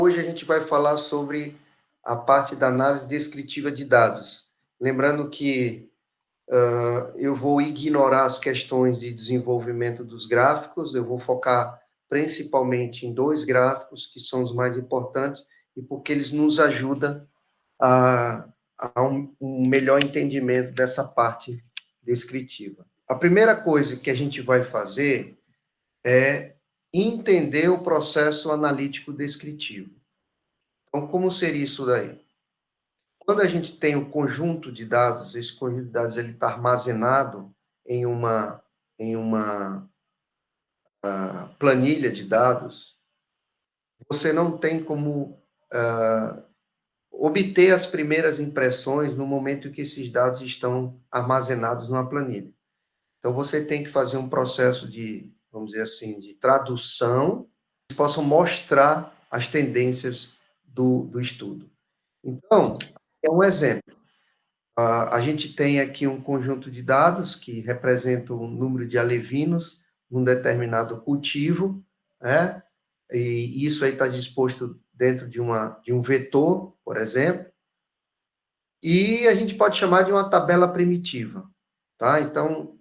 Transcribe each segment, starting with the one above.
Hoje a gente vai falar sobre a parte da análise descritiva de dados. Lembrando que eu vou ignorar as questões de desenvolvimento dos gráficos, eu vou focar principalmente em dois gráficos, que são os mais importantes, e porque eles nos ajudam a um melhor entendimento dessa parte descritiva. A primeira coisa que a gente vai fazer é entender o processo analítico descritivo. Então, como seria isso daí? Quando a gente tem o conjunto de dados, esse conjunto de dados ele está armazenado em uma planilha de dados, você não tem como obter as primeiras impressões no momento em que esses dados estão armazenados numa planilha. Então, você tem que fazer um processo de, vamos dizer assim, de tradução, que possam mostrar as tendências do estudo. Então, é um exemplo. A gente tem aqui um conjunto de dados que representa o número de alevinos num determinado cultivo, né? E isso aí está disposto dentro de um vetor, por exemplo, e a gente pode chamar de uma tabela primitiva, tá? Então,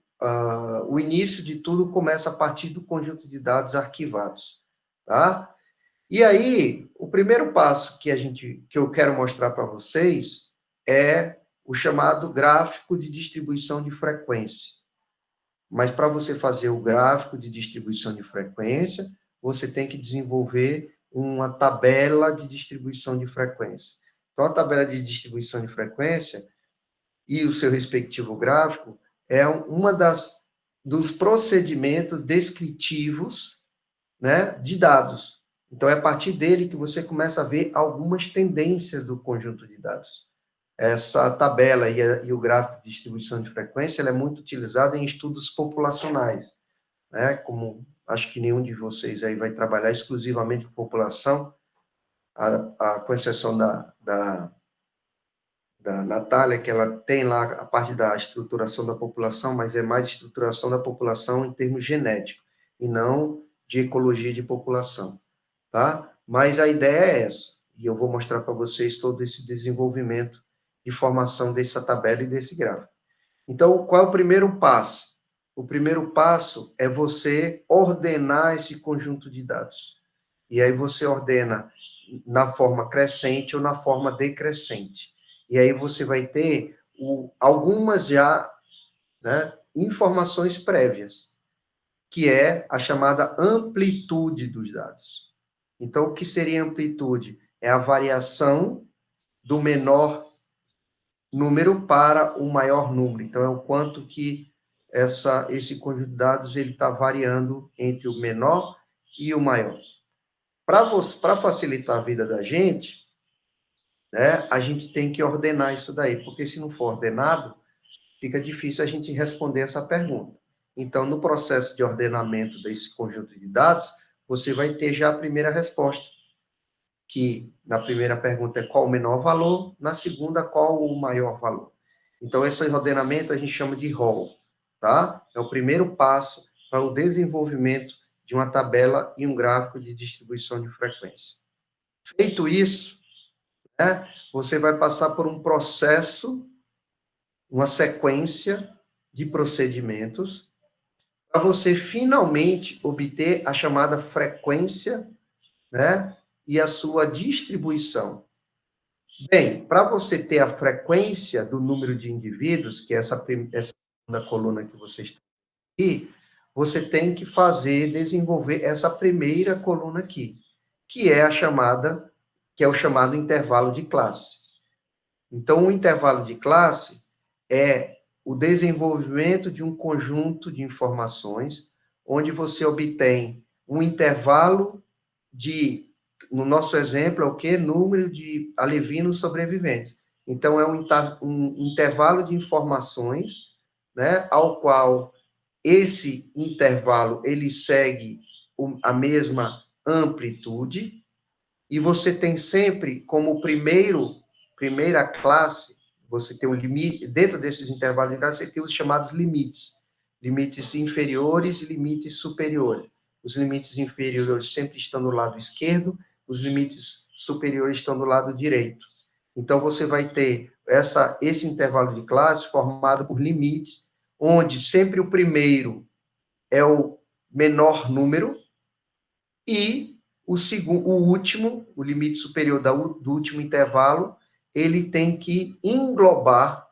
o início de tudo começa a partir do conjunto de dados arquivados, tá? E aí, o primeiro passo que eu quero mostrar para vocês é o chamado gráfico de distribuição de frequência. Mas para você fazer o gráfico de distribuição de frequência, você tem que desenvolver uma tabela de distribuição de frequência. Então, a tabela de distribuição de frequência e o seu respectivo gráfico é uma dos procedimentos descritivos, né, de dados. Então, é a partir dele que você começa a ver algumas tendências do conjunto de dados. Essa tabela e o gráfico de distribuição de frequência ela é muito utilizada em estudos populacionais, né? Como acho que nenhum de vocês aí vai trabalhar exclusivamente com população, com exceção da Natália, que ela tem lá a parte da estruturação da população, mas é mais estruturação da população em termos genéticos, e não de ecologia de população, tá? Mas a ideia é essa, e eu vou mostrar para vocês todo esse desenvolvimento de formação dessa tabela e desse gráfico. Então, qual é o primeiro passo? O primeiro passo é você ordenar esse conjunto de dados. E aí você ordena na forma crescente ou na forma decrescente. E aí você vai ter algumas já, né, informações prévias, que é a chamada amplitude dos dados. Então, o que seria amplitude? É a variação do menor número para o maior número. Então, é o quanto que esse conjunto de dados ele está variando entre o menor e o maior. Para facilitar a vida da gente, né, a gente tem que ordenar isso daí, porque se não for ordenado, fica difícil a gente responder essa pergunta. Então, no processo de ordenamento desse conjunto de dados, você vai ter já a primeira resposta, que na primeira pergunta é qual o menor valor, na segunda, qual o maior valor. Então, esse ordenamento a gente chama de rol, tá? É o primeiro passo para o desenvolvimento de uma tabela e um gráfico de distribuição de frequência. Feito isso, né, você vai passar por um processo, uma sequência de procedimentos, para você finalmente obter a chamada frequência, né, e a sua distribuição. Bem, para você ter a frequência do número de indivíduos, que é essa segunda coluna que você está aqui, você tem que desenvolver essa primeira coluna aqui, que é que é o chamado intervalo de classe. Então, o intervalo de classe é o desenvolvimento de um conjunto de informações, onde você obtém um intervalo no nosso exemplo, é o quê? Número de alevinos sobreviventes. Então, é um intervalo de informações, né, ao qual esse intervalo, ele segue a mesma amplitude, e você tem sempre como primeira classe, você tem um limite, dentro desses intervalos de classe, você tem os chamados limites inferiores e limites superiores. Os limites inferiores sempre estão no lado esquerdo, os limites superiores estão do lado direito. Então, você vai ter esse intervalo de classe formado por limites, onde sempre o primeiro é o menor número e o último, o limite superior do último intervalo, ele tem que englobar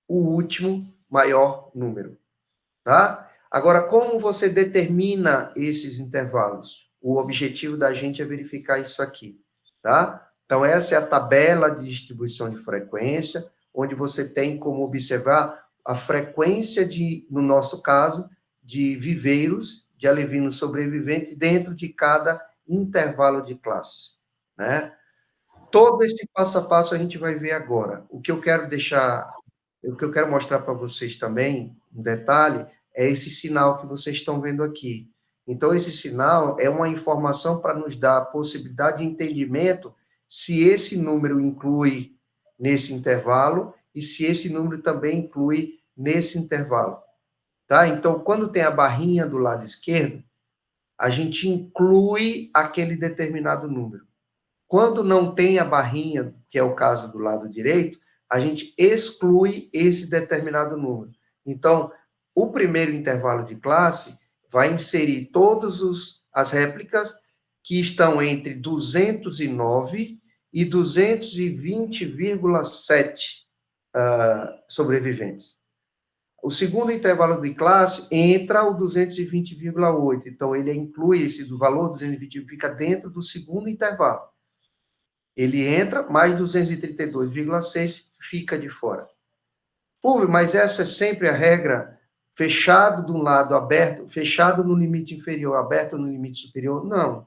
o último maior número, tá? Agora, como você determina esses intervalos? O objetivo da gente é verificar isso aqui, tá? Então, essa é a tabela de distribuição de frequência, onde você tem como observar a frequência no nosso caso, de viveiros, de alevinos sobreviventes dentro de cada intervalo de classe, né? Todo esse passo a passo a gente vai ver agora. O que eu quero mostrar para vocês também, um detalhe, é esse sinal que vocês estão vendo aqui. Então, esse sinal é uma informação para nos dar a possibilidade de entendimento se esse número inclui nesse intervalo e se esse número também inclui nesse intervalo. Tá? Então, quando tem a barrinha do lado esquerdo, a gente inclui aquele determinado número. Quando não tem a barrinha, que é o caso do lado direito, a gente exclui esse determinado número. Então, o primeiro intervalo de classe vai inserir todas as réplicas que estão entre 209 e 220,7 sobreviventes. O segundo intervalo de classe entra o 220,8. Então, ele inclui esse do valor 220, fica dentro do segundo intervalo. Ele entra, mais 232,6 fica de fora. Fulvio, mas essa é sempre a regra? Fechado de um lado, aberto, fechado no limite inferior, aberto no limite superior? Não.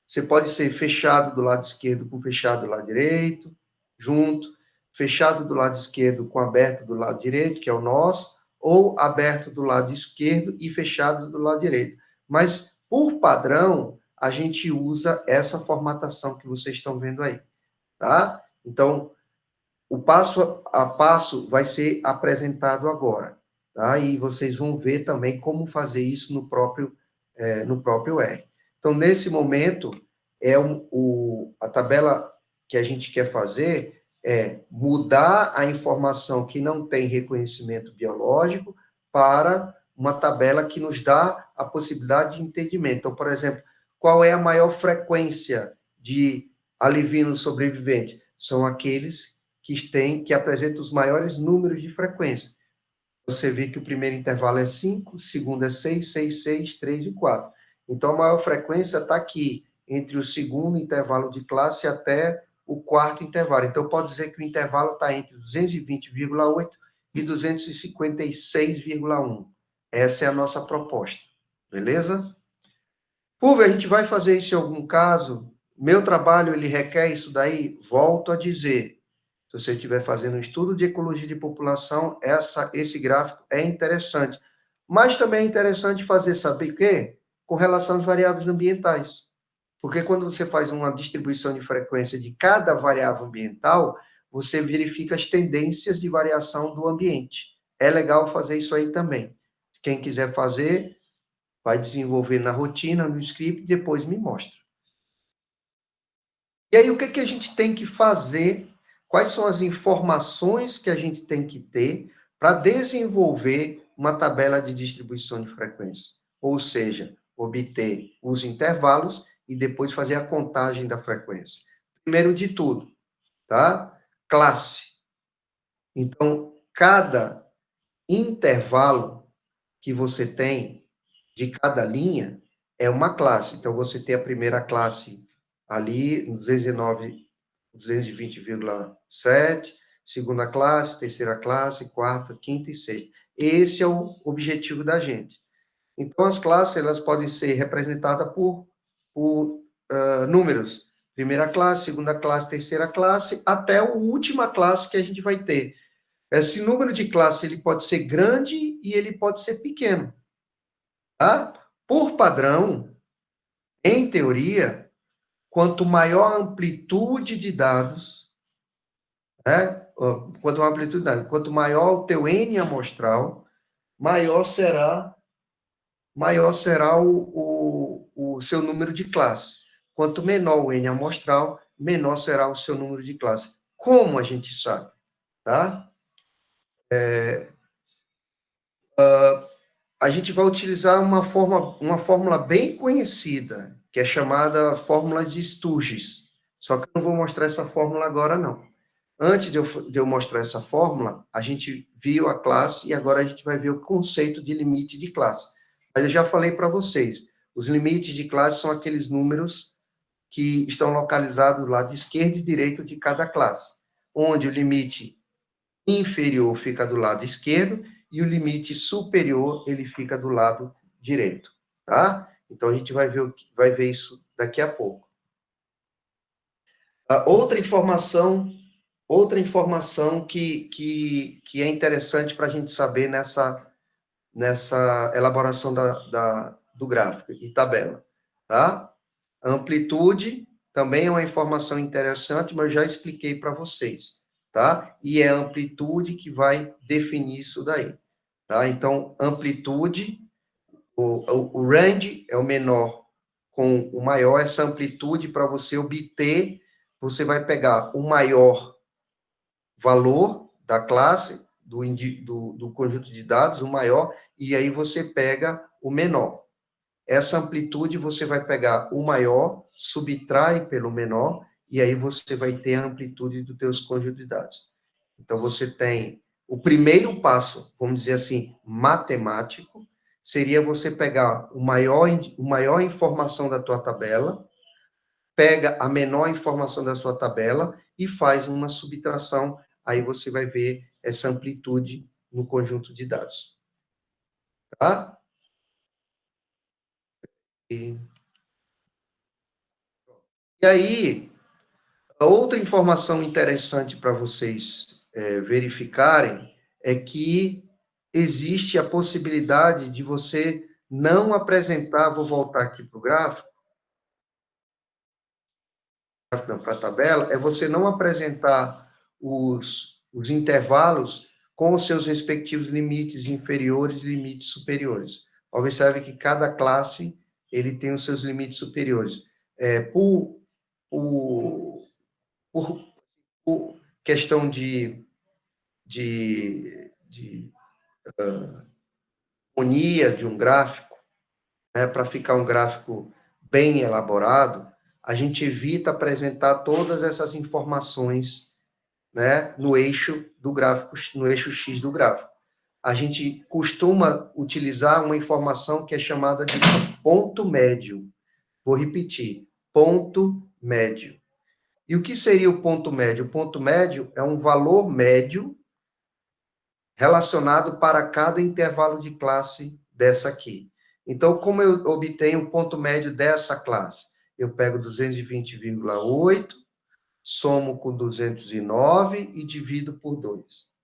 Você pode ser fechado do lado esquerdo com fechado do lado direito, junto, fechado do lado esquerdo com aberto do lado direito, que é o nosso, ou aberto do lado esquerdo e fechado do lado direito. Mas, por padrão, a gente usa essa formatação que vocês estão vendo aí, tá? Então, o passo a passo vai ser apresentado agora, tá? E vocês vão ver também como fazer isso no próprio R. Então, nesse momento, a tabela que a gente quer fazer é mudar a informação que não tem reconhecimento biológico para uma tabela que nos dá a possibilidade de entendimento. Então, por exemplo, qual é a maior frequência de alevinos sobreviventes? São aqueles que apresentam os maiores números de frequência. Você vê que o primeiro intervalo é 5, o segundo é 6, 6, 6, 3 e 4. Então, a maior frequência está aqui, entre o segundo intervalo de classe até o quarto intervalo. Então, pode dizer que o intervalo está entre 220,8 e 256,1. Essa é a nossa proposta. Beleza? Fulvio, a gente vai fazer isso em algum caso? Meu trabalho, ele requer isso daí? Volto a dizer. Se você estiver fazendo um estudo de ecologia de população, esse gráfico é interessante. Mas também é interessante fazer, saber o quê? Com relação às variáveis ambientais. Porque quando você faz uma distribuição de frequência de cada variável ambiental, você verifica as tendências de variação do ambiente. É legal fazer isso aí também. Quem quiser fazer, vai desenvolver na rotina, no script, e depois me mostra. E aí, o que a gente tem que fazer? Quais são as informações que a gente tem que ter para desenvolver uma tabela de distribuição de frequência? Ou seja, obter os intervalos e depois fazer a contagem da frequência. Primeiro de tudo, tá? Classe. Então, cada intervalo que você tem de cada linha é uma classe. Então, você tem a primeira classe ali, 209, 220,7, segunda classe, terceira classe, quarta, quinta e sexta. Esse é o objetivo da gente. Então, as classes, elas podem ser representadas por números. Primeira classe, segunda classe, terceira classe, até a última classe que a gente vai ter. Esse número de classes, ele pode ser grande e ele pode ser pequeno. Tá? Por padrão, em teoria, quanto maior a amplitude de dados, né? Quanto maior o teu N amostral, maior será o seu número de classe. quanto menor o N amostral, menor será o seu número de classe. Como a gente sabe? Tá? A gente vai utilizar uma fórmula bem conhecida, que é chamada fórmula de Sturges. Só que eu não vou mostrar essa fórmula agora, não. Antes de eu mostrar essa fórmula, a gente viu a classe e agora a gente vai ver o conceito de limite de classe. Mas eu já falei para vocês, os limites de classe são aqueles números que estão localizados do lado esquerdo e direito de cada classe, onde o limite inferior fica do lado esquerdo e o limite superior ele fica do lado direito, tá? Então a gente vai ver isso daqui a pouco. Outra informação que é interessante para a gente saber nessa elaboração do gráfico e tabela, tá? A amplitude também é uma informação interessante, mas eu já expliquei para vocês, tá? E é a amplitude que vai definir isso daí, tá? Então, amplitude, o range é o menor com o maior, essa amplitude, para você obter, você vai pegar o maior valor da classe, do conjunto de dados, o maior, e aí você pega o menor. Essa amplitude você vai pegar o maior, subtrai pelo menor, e aí você vai ter a amplitude dos teus conjuntos de dados. Então, você tem o primeiro passo, vamos dizer assim, matemático, seria você pegar maior informação da tua tabela, pega a menor informação da sua tabela e faz uma subtração, aí você vai ver essa amplitude no conjunto de dados. Tá? E aí, outra informação interessante para vocês verificarem é que existe a possibilidade de você não apresentar, vou voltar aqui para o gráfico, para a tabela, é você não apresentar os intervalos com os seus respectivos limites inferiores e limites superiores. Observe que cada classe ele tem os seus limites superiores. Por, por, por questão de harmonia de um gráfico, né, para ficar um gráfico bem elaborado, a gente evita apresentar todas essas informações, né, no eixo do gráfico, no eixo X do gráfico. A gente costuma utilizar uma informação que é chamada de ponto médio. Vou repetir, ponto médio. E o que seria o ponto médio? O ponto médio é um valor médio relacionado para cada intervalo de classe dessa aqui. Então, como eu obtenho o ponto médio dessa classe? Eu pego 220,8, somo com 209 e divido por 2.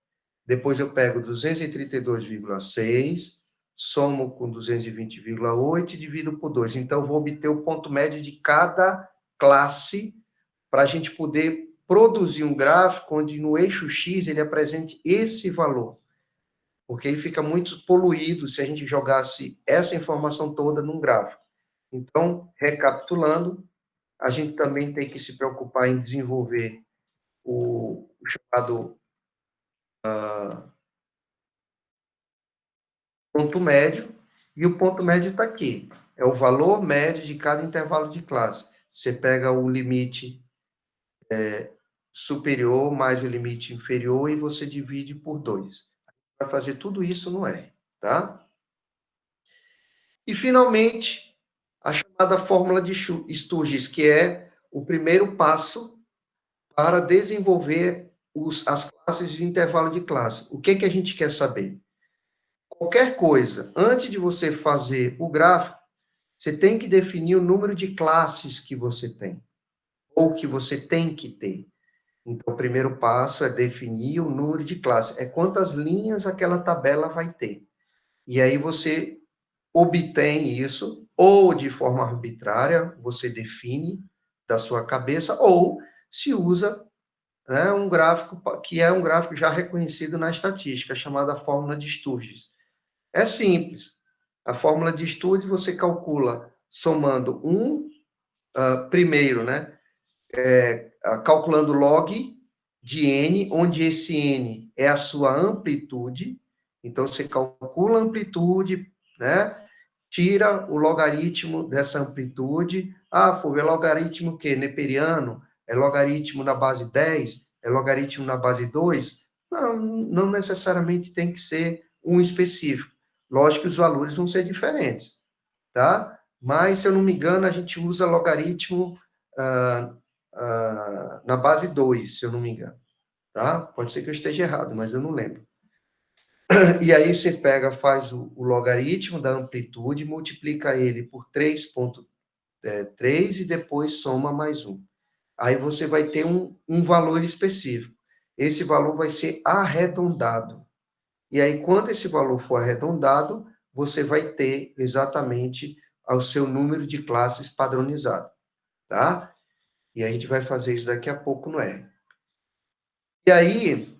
Depois eu pego 232,6, somo com 220,8 e divido por 2. Então, eu vou obter o ponto médio de cada classe para a gente poder produzir um gráfico onde no eixo X ele apresente esse valor. Porque ele fica muito poluído se a gente jogasse essa informação toda num gráfico. Então, recapitulando, a gente também tem que se preocupar em desenvolver o chamado ponto médio, e o ponto médio está aqui. É o valor médio de cada intervalo de classe. Você pega o limite superior mais o limite inferior e você divide por 2. Vai fazer tudo isso no R, tá? E, finalmente, a chamada fórmula de Sturges, que é o primeiro passo para desenvolver as classes de intervalo de classe. O que a gente quer saber? Qualquer coisa, antes de você fazer o gráfico, você tem que definir o número de classes que você tem, ou que você tem que ter. Então, o primeiro passo é definir o número de classes, é quantas linhas aquela tabela vai ter. E aí você obtém isso, ou de forma arbitrária, você define da sua cabeça, ou se usa, né, um gráfico, que é um gráfico já reconhecido na estatística, chamada fórmula de Sturges. É simples. A fórmula de Sturges você calcula somando 1 primeiro, né? Calculando log de n, onde esse n é a sua amplitude. Então, você calcula a amplitude, né? Tira o logaritmo dessa amplitude. Ah, foi é logaritmo o quê? Neperiano? É logaritmo na base 10? É logaritmo na base 2? Não, não necessariamente tem que ser um específico. Lógico que os valores vão ser diferentes, tá? Mas, se eu não me engano, a gente usa logaritmo na base 2, se eu não me engano, tá? Pode ser que eu esteja errado, mas eu não lembro. E aí você pega, faz o logaritmo da amplitude, multiplica ele por 3,3 e depois soma mais 1. Aí você vai ter um valor específico. Esse valor vai ser arredondado. E aí, quando esse valor for arredondado, você vai ter exatamente o seu número de classes padronizado, tá? E a gente vai fazer isso daqui a pouco no R. E aí,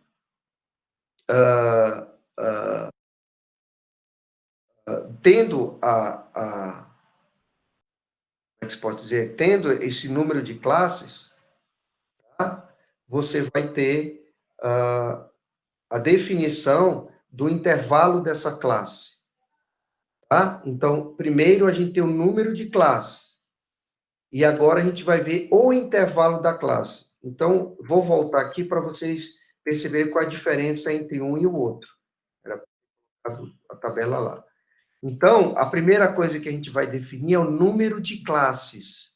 tendo como é que se pode dizer? Tendo esse número de classes, tá? Você vai ter a definição do intervalo dessa classe, tá? Então, primeiro a gente tem o número de classes. E agora a gente vai ver o intervalo da classe. Então, vou voltar aqui para vocês perceberem qual a diferença entre um e o outro. Era a tabela lá. Então, a primeira coisa que a gente vai definir é o número de classes.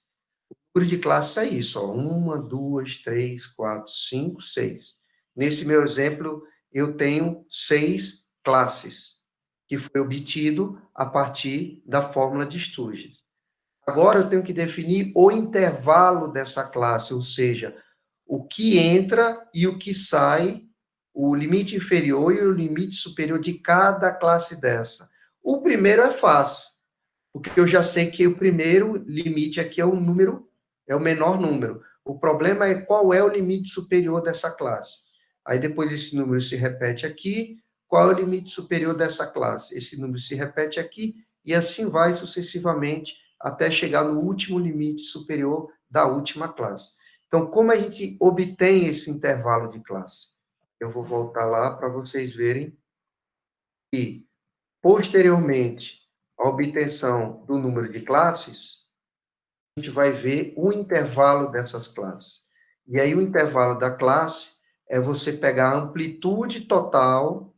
O número de classes é isso, ó, 1, 2, 3, 4, 5, 6. Nesse meu exemplo, eu tenho 6 classes, que foi obtido a partir da fórmula de Sturges. Agora eu tenho que definir o intervalo dessa classe, ou seja, o que entra e o que sai, o limite inferior e o limite superior de cada classe dessa. O primeiro é fácil, porque eu já sei que o primeiro limite aqui é o número, é o menor número. O problema é qual é o limite superior dessa classe. Aí depois esse número se repete aqui, qual é o limite superior dessa classe? Esse número se repete aqui, e assim vai sucessivamente, até chegar no último limite superior da última classe. Então, como a gente obtém esse intervalo de classe? Eu vou voltar lá para vocês verem que, posteriormente à obtenção do número de classes, a gente vai ver o intervalo dessas classes. E aí, o intervalo da classe é você pegar a amplitude total,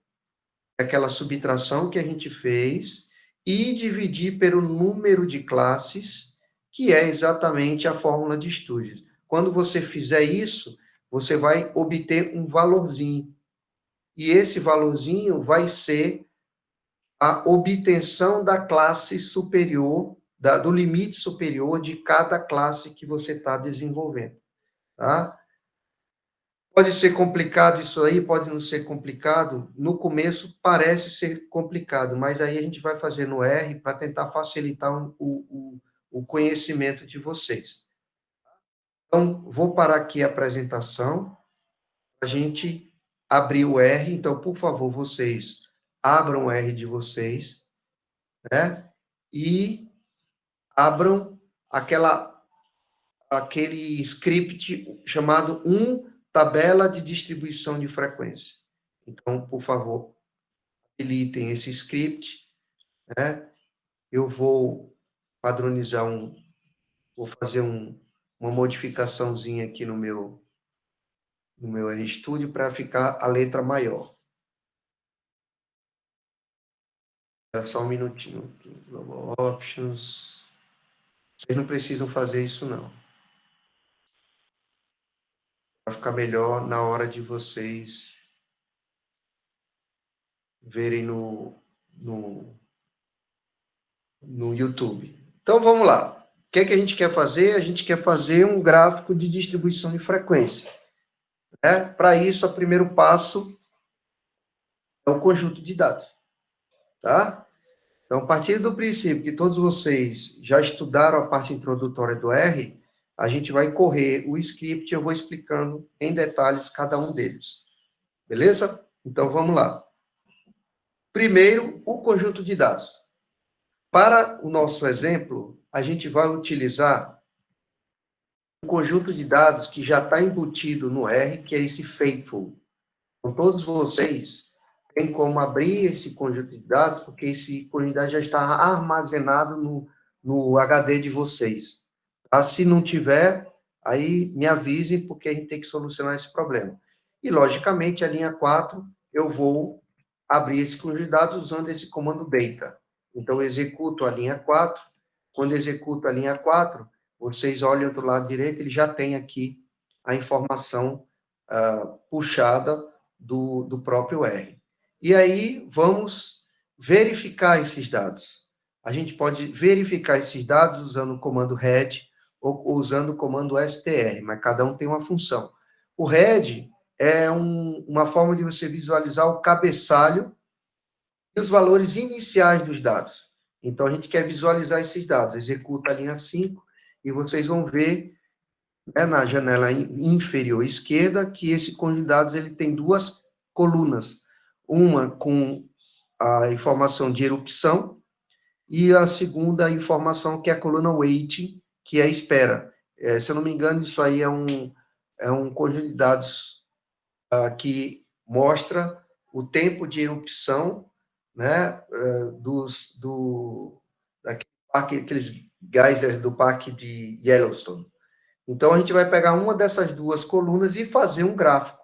aquela subtração que a gente fez, e dividir pelo número de classes, que é exatamente a fórmula de Sturges. Quando você fizer isso, você vai obter um valorzinho. E esse valorzinho vai ser a obtenção da classe superior, do limite superior de cada classe que você está desenvolvendo, tá? Pode ser complicado isso aí, pode não ser complicado. No começo parece ser complicado, mas aí a gente vai fazer no R para tentar facilitar o conhecimento de vocês. Então, vou parar aqui a apresentação, a gente abrir o R. Então, por favor, vocês abram o R de vocês, né? E abram aquele script chamado tabela de distribuição de frequência. Então, por favor, habilitem esse script, né? Eu vou padronizar vou fazer uma modificaçãozinha aqui no meu RStudio para ficar a letra maior. Só um minutinho aqui. Global Options. Vocês não precisam fazer isso, não. Vai ficar melhor na hora de vocês verem no YouTube. Então, vamos lá. O que é que a gente quer fazer? A gente quer fazer um gráfico de distribuição de frequência. Né? Para isso, o primeiro passo é o conjunto de dados. Tá? Então, a partir do princípio que todos vocês já estudaram a parte introdutória do R, a gente vai correr o script e eu vou explicando em detalhes cada um deles. Beleza? Então, vamos lá. Primeiro, o conjunto de dados. Para o nosso exemplo, a gente vai utilizar um conjunto de dados que já está embutido no R, que é esse faithful. Então, todos vocês têm como abrir esse conjunto de dados, porque esse conjunto de dados já está armazenado no HD de vocês. Tá? Se não tiver, aí me avisem, porque a gente tem que solucionar esse problema. E, logicamente, a linha 4, eu vou abrir esse conjunto de dados usando esse comando data. Então, eu executo a linha 4. Quando executo a linha 4, vocês olham do lado direito, ele já tem aqui a informação puxada do próprio R. E aí, vamos verificar esses dados. A gente pode verificar esses dados usando o comando head ou usando o comando str, mas cada um tem uma função. O head é uma forma de você visualizar o cabeçalho e os valores iniciais dos dados. Então, a gente quer visualizar esses dados. Executa a linha 5 e vocês vão ver, né, na janela inferior esquerda que esse conjunto de dados ele tem duas colunas. Uma com a informação de erupção e a segunda informação que é a coluna waiting, que é a espera. Se eu não me engano, isso aí é um conjunto de dados que mostra o tempo de erupção, né, daquele parque, aqueles geysers do parque de Yellowstone. Então, a gente vai pegar uma dessas duas colunas e fazer um gráfico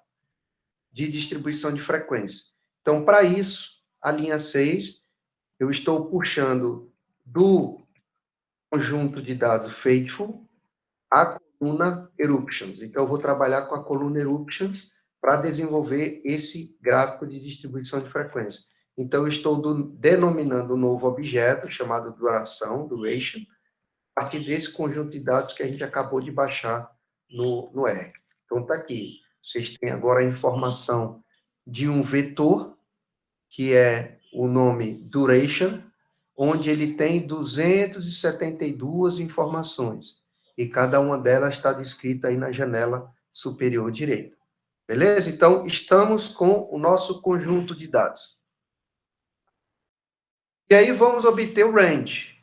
de distribuição de frequência. Então, para isso, a linha 6, eu estou puxando do conjunto de dados faithful a coluna eruptions. Então, eu vou trabalhar com a coluna eruptions para desenvolver esse gráfico de distribuição de frequência. Então, eu estou denominando um novo objeto chamado duration, a partir desse conjunto de dados que a gente acabou de baixar no R. Então, está aqui. Vocês têm agora a informação de um vetor, que é o nome duration, onde ele tem 272 informações. E cada uma delas está descrita aí na janela superior direita. Beleza? Então, estamos com o nosso conjunto de dados. E aí, vamos obter o range.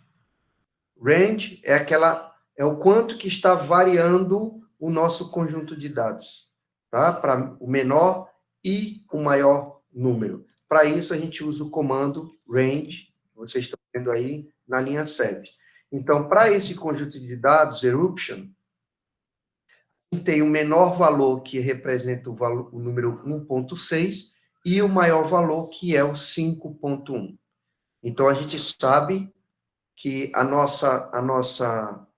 Range é o quanto que está variando o nosso conjunto de dados, tá? Para o menor e o maior número. Para isso, a gente usa o comando range, vocês estão vendo aí na linha 7. Então, para esse conjunto de dados, eruption, tem o menor valor, que representa o número 1.6, e o maior valor, que é o 5.1. Então, a gente sabe que a nossa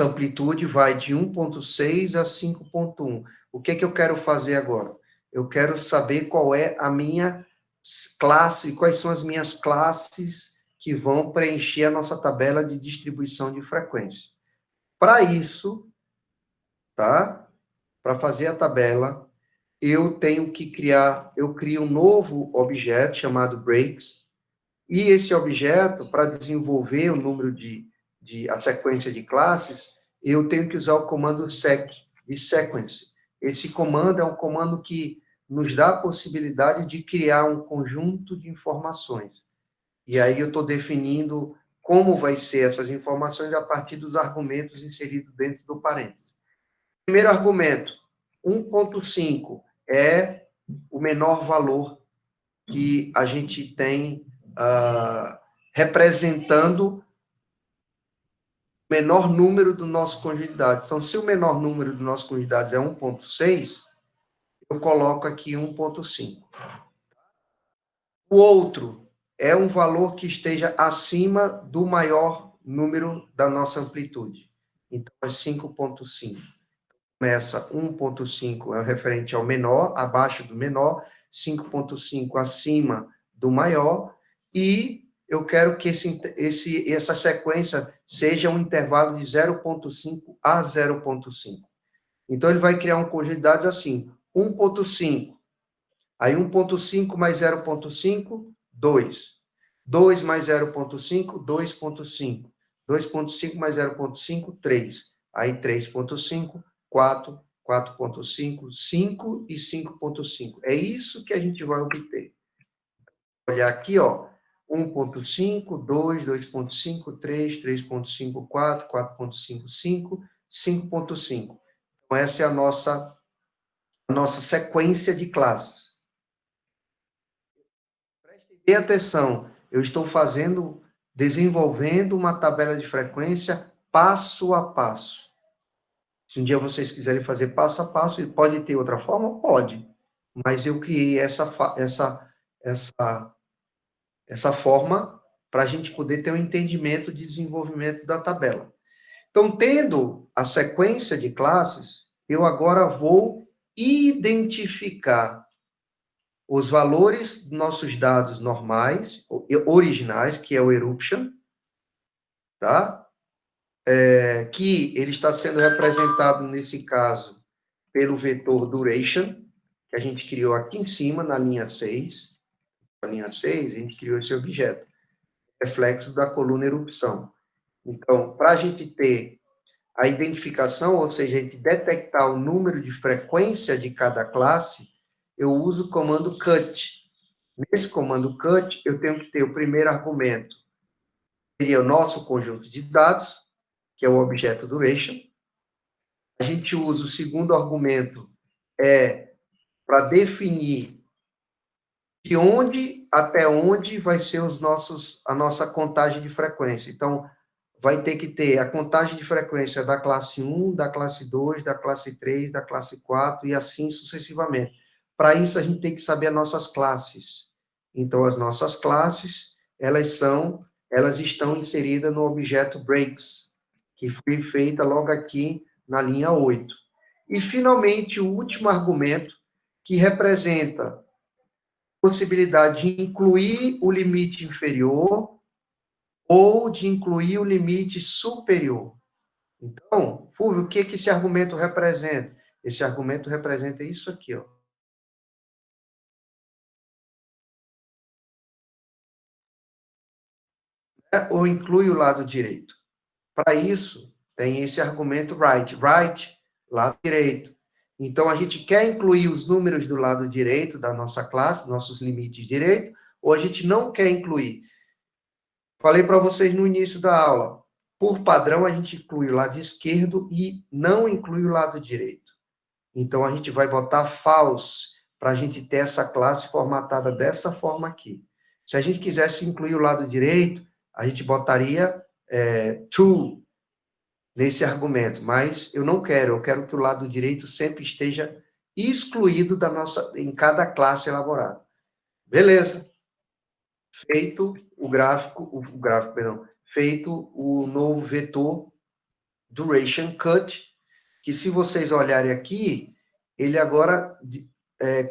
amplitude vai de 1.6 a 5.1. O que eu quero fazer agora? Eu quero saber qual é a minha classe, quais são as minhas classes que vão preencher a nossa tabela de distribuição de frequência. Para isso, tá? Para fazer a tabela, eu crio um novo objeto chamado breaks, e esse objeto, para desenvolver o número a sequência de classes, eu tenho que usar o comando sec, de sequence. Esse comando é um comando que nos dá a possibilidade de criar um conjunto de informações. E aí eu estou definindo como vai ser essas informações a partir dos argumentos inseridos dentro do parênteses. Primeiro argumento, 1.5 é o menor valor que a gente tem representando o menor número do nosso conjunto de dados. Então, se o menor número do nosso conjunto de dados é 1.6, eu coloco aqui 1.5. O outro é um valor que esteja acima do maior número da nossa amplitude. Então, é 5.5. Começa 1.5 é referente ao menor, abaixo do menor, 5.5 acima do maior, e eu quero que essa sequência seja um intervalo de 0.5 a 0.5. Então, ele vai criar um conjunto de dados assim, 1.5, aí 1.5 mais 0.5, 2. 2 mais 0.5, 2.5. 2.5 mais 0.5, 3. Aí 3.5, 4, 4.5, 5 e 5.5. É isso que a gente vai obter. Olhar aqui, ó, 1.5, 2, 2.5, 3, 3.5, 4, 4.55, 5.5. Então, essa é a nossa sequência de classes. Prestem bem atenção, eu estou desenvolvendo uma tabela de frequência passo a passo. Se um dia vocês quiserem fazer passo a passo, e pode ter outra forma? Pode. Mas eu criei essa forma para a gente poder ter um entendimento de desenvolvimento da tabela. Então, tendo a sequência de classes, eu agora vou identificar os valores dos nossos dados normais, originais, que é o eruption, tá? Que ele está sendo representado, nesse caso, pelo vetor duration, que a gente criou aqui em cima, na linha 6. Na linha 6, a gente criou esse objeto, reflexo da coluna erupção. Então, para a gente ter a identificação, ou seja, a gente detectar o número de frequência de cada classe, eu uso o comando cut. Nesse comando cut, eu tenho que ter o primeiro argumento, seria o nosso conjunto de dados, que é o objeto duration. A gente usa o segundo argumento para definir de onde até onde vai ser a nossa contagem de frequência. Então, vai ter que ter a contagem de frequência da classe 1, da classe 2, da classe 3, da classe 4 e assim sucessivamente. Para isso, a gente tem que saber as nossas classes. Então, as nossas classes, elas estão inseridas no objeto breaks, que foi feita logo aqui na linha 8. E, finalmente, o último argumento, que representa possibilidade de incluir o limite inferior ou de incluir o limite superior. Então, Fulvio, o que esse argumento representa? Esse argumento representa isso aqui, ó. Ou inclui o lado direito. Para isso, tem esse argumento right. Right, lado direito. Então, a gente quer incluir os números do lado direito da nossa classe, nossos limites direito, ou a gente não quer incluir. Falei para vocês no início da aula, por padrão, a gente inclui o lado esquerdo e não inclui o lado direito. Então, a gente vai botar false para a gente ter essa classe formatada dessa forma aqui. Se a gente quisesse incluir o lado direito, a gente botaria true nesse argumento, mas eu não quero, eu quero que o lado direito sempre esteja excluído em cada classe elaborada. Beleza. Feito feito o novo vetor duration cut, que se vocês olharem aqui, ele agora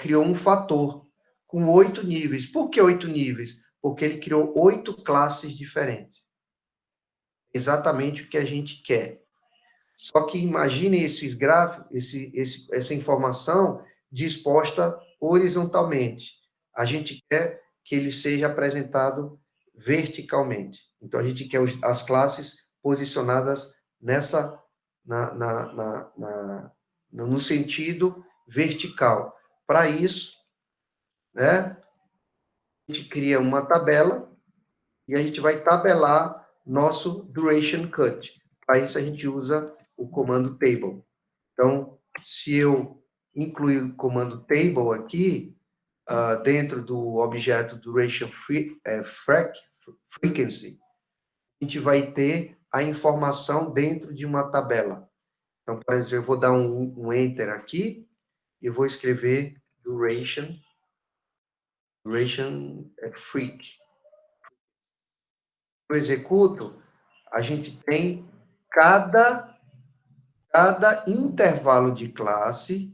criou um fator com 8 níveis. Por que 8 níveis? Porque ele criou 8 classes diferentes. Exatamente o que a gente quer. Só que imagine esses gráficos, essa informação disposta horizontalmente. A gente quer que ele seja apresentado verticalmente. Então, a gente quer as classes posicionadas no sentido vertical. Para isso, né, a gente cria uma tabela e a gente vai tabelar nosso duration cut. Para isso, a gente usa o comando table. Então, se eu incluir o comando table aqui, dentro do objeto duration frequency, a gente vai ter a informação dentro de uma tabela. Então, por exemplo, eu vou dar um enter aqui e vou escrever duration freq. No executo, a gente tem cada intervalo de classe,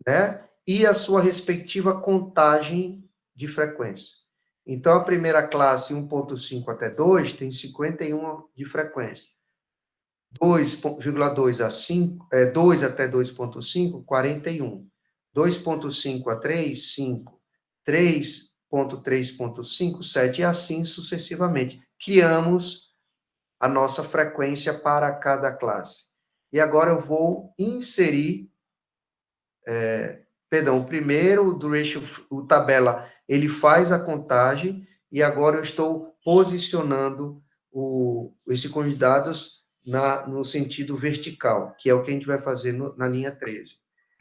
né, e a sua respectiva contagem de frequência. Então, a primeira classe, 1.5 até 2, tem 51 de frequência. 2,2 a 5, 2 até 2.5, 41. 2.5 a 3, 5. 3.3.5, 7, e assim sucessivamente. Criamos a nossa frequência para cada classe. E agora eu vou inserir, o primeiro, o duration, o tabela, ele faz a contagem, e agora eu estou posicionando esse conjunto de dados no sentido vertical, que é o que a gente vai fazer na linha 13.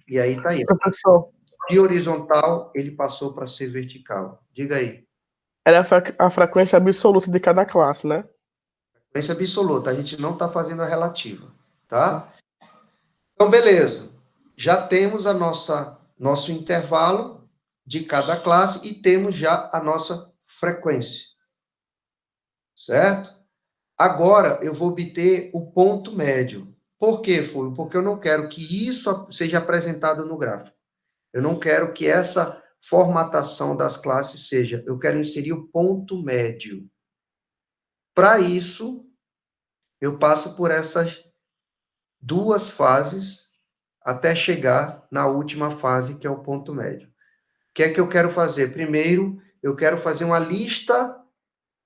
E aí está aí. Professor, De horizontal, ele passou para ser vertical. Diga aí. era a frequência absoluta de cada classe, né? Frequência absoluta, a gente não está fazendo a relativa, tá? Então, beleza. Já temos nosso intervalo de cada classe e temos já a nossa frequência, certo? Agora, eu vou obter o ponto médio. Por quê, Fulvio? Porque eu não quero que isso seja apresentado no gráfico. Eu não quero que essa formatação das classes seja. Eu quero inserir o ponto médio. Para isso, eu passo por essas duas fases até chegar na última fase, que é o ponto médio. O que é que eu quero fazer? Primeiro, eu quero fazer uma lista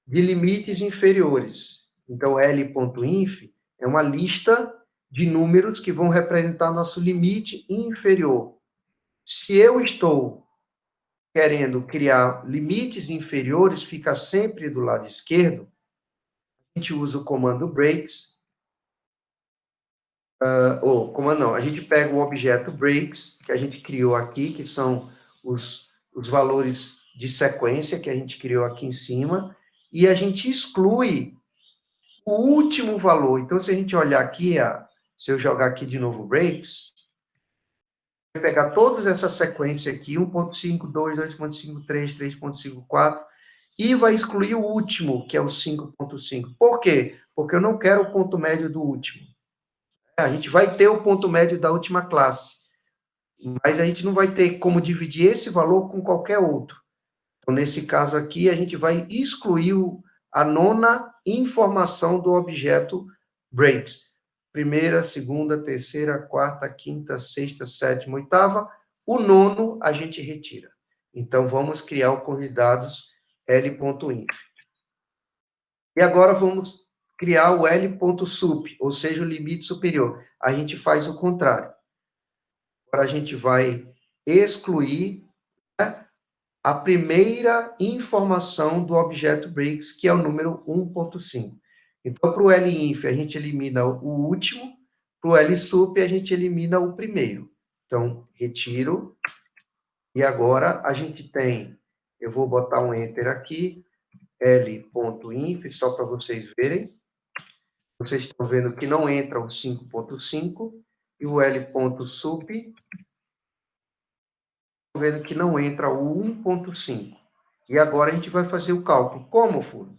de limites inferiores. Então, L.inf é uma lista de números que vão representar nosso limite inferior. Se eu estou querendo criar limites inferiores, fica sempre do lado esquerdo, a gente usa o comando breaks, comando não, a gente pega o objeto breaks, que a gente criou aqui, que são os valores de sequência que a gente criou aqui em cima, e a gente exclui o último valor. Então, se a gente olhar aqui, se eu jogar aqui de novo breaks, vai pegar todas essa sequência aqui, 1.5, 2, 2.5, 3, 3.5, 4, e vai excluir o último, que é o 5.5. Por quê? Porque eu não quero o ponto médio do último. A gente vai ter o ponto médio da última classe, mas a gente não vai ter como dividir esse valor com qualquer outro. Então, nesse caso aqui, a gente vai excluir a nona informação do objeto breaks. Primeira, segunda, terceira, quarta, quinta, sexta, sétima, oitava. O nono a gente retira. Então, vamos criar o convidados L.inf. E agora vamos criar o L.sup, ou seja, o limite superior. A gente faz o contrário. Agora a gente vai excluir, né, a primeira informação do objeto breaks, que é o número 1.5. Então, para o Linf, a gente elimina o último, para o Lsup, a gente elimina o primeiro. Então, retiro, e agora a gente tem, eu vou botar um Enter aqui, L.inf, só para vocês verem. Vocês estão vendo que não entra o 5.5, e o L.sup, vendo que não entra o 1.5. E agora a gente vai fazer o cálculo. Como, Fulvio?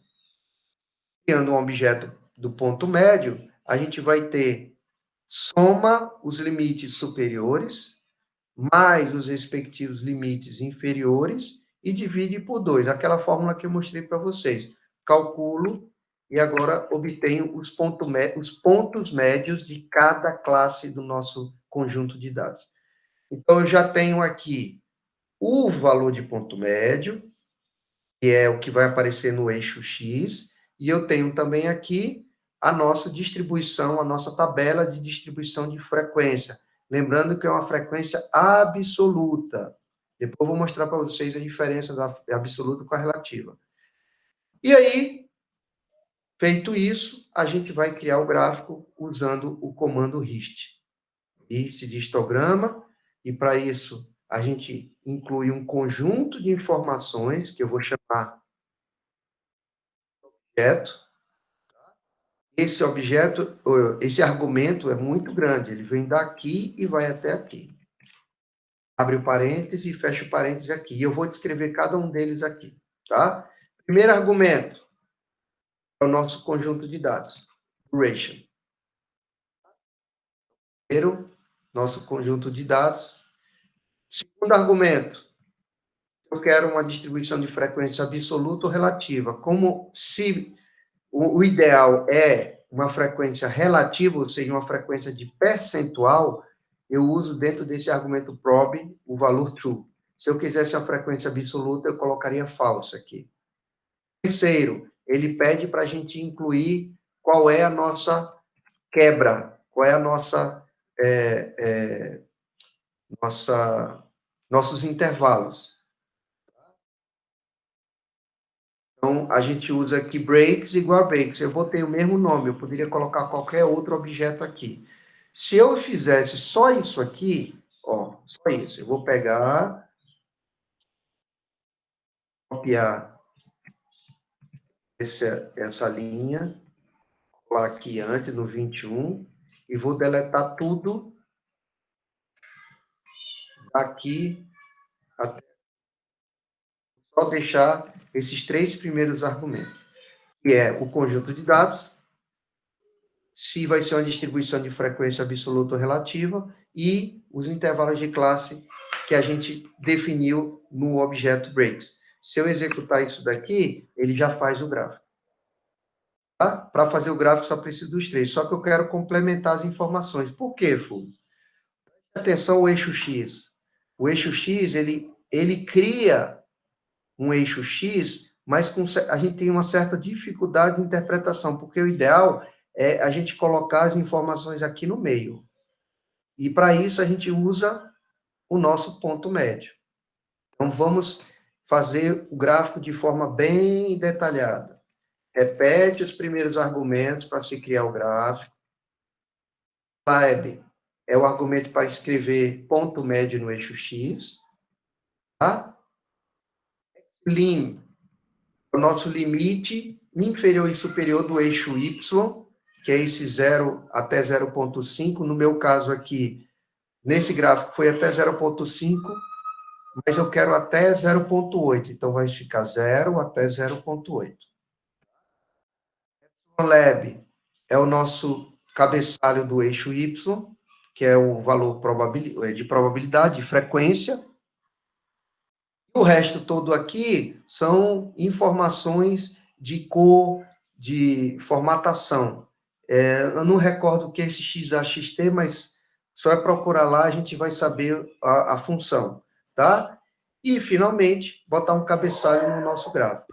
Criando um objeto do ponto médio, a gente vai ter soma os limites superiores, mais os respectivos limites inferiores, e divide por 2. Aquela fórmula que eu mostrei para vocês. Calculo, e agora obtenho os pontos médios de cada classe do nosso conjunto de dados. Então, eu já tenho aqui o valor de ponto médio, que é o que vai aparecer no eixo X, e eu tenho também aqui a nossa distribuição, a nossa tabela de distribuição de frequência. Lembrando que é uma frequência absoluta. Depois eu vou mostrar para vocês a diferença da absoluta com a relativa. E aí, feito isso, a gente vai criar o gráfico usando o comando HIST. HIST de histograma, e para isso a gente inclui um conjunto de informações que eu vou chamar objeto. Esse objeto, esse argumento é muito grande, ele vem daqui e vai até aqui. Abre o parêntese e fecha o parêntese aqui. E eu vou descrever cada um deles aqui, tá? Primeiro argumento é o nosso conjunto de dados, duration. Primeiro, nosso conjunto de dados. Segundo argumento, eu quero uma distribuição de frequência absoluta ou relativa. Como se o ideal é uma frequência relativa, ou seja, uma frequência de percentual, eu uso dentro desse argumento probe o valor true. Se eu quisesse uma frequência absoluta, eu colocaria falso aqui. Terceiro, ele pede para a gente incluir qual é a nossa quebra, qual é a nossos intervalos. Então, a gente usa aqui breaks igual a breaks. Eu botei o mesmo nome, eu poderia colocar qualquer outro objeto aqui. Se eu fizesse só isso aqui, ó, só isso, eu vou pegar, copiar essa linha, colar aqui antes, no 21, e vou deletar tudo aqui, até só deixar esses 3 primeiros argumentos, que é o conjunto de dados, se vai ser uma distribuição de frequência absoluta ou relativa, e os intervalos de classe que a gente definiu no objeto breaks. Se eu executar isso daqui, ele já faz o gráfico. Tá? Para fazer o gráfico, só preciso dos 3. Só que eu quero complementar as informações. Por quê, Fulvio? Atenção ao eixo X. O eixo X, ele cria um eixo X, mas a gente tem uma certa dificuldade de interpretação, porque o ideal é a gente colocar as informações aqui no meio. E para isso a gente usa o nosso ponto médio. Então vamos fazer o gráfico de forma bem detalhada. Repete os primeiros argumentos para se criar o gráfico. Lab é o argumento para escrever ponto médio no eixo X. Tá? Lim, o nosso limite inferior e superior do eixo Y, que é esse 0 até 0,5. No meu caso aqui, nesse gráfico, foi até 0,5, mas eu quero até 0,8. Então, vai ficar 0 até 0,8. Lab é o nosso cabeçalho do eixo Y, que é o valor de probabilidade, de frequência. O resto todo aqui são informações de cor, de formatação. Eu não recordo o que é esse XAXT, mas só é procurar lá, a gente vai saber a função, tá? E, finalmente, botar um cabeçalho no nosso gráfico.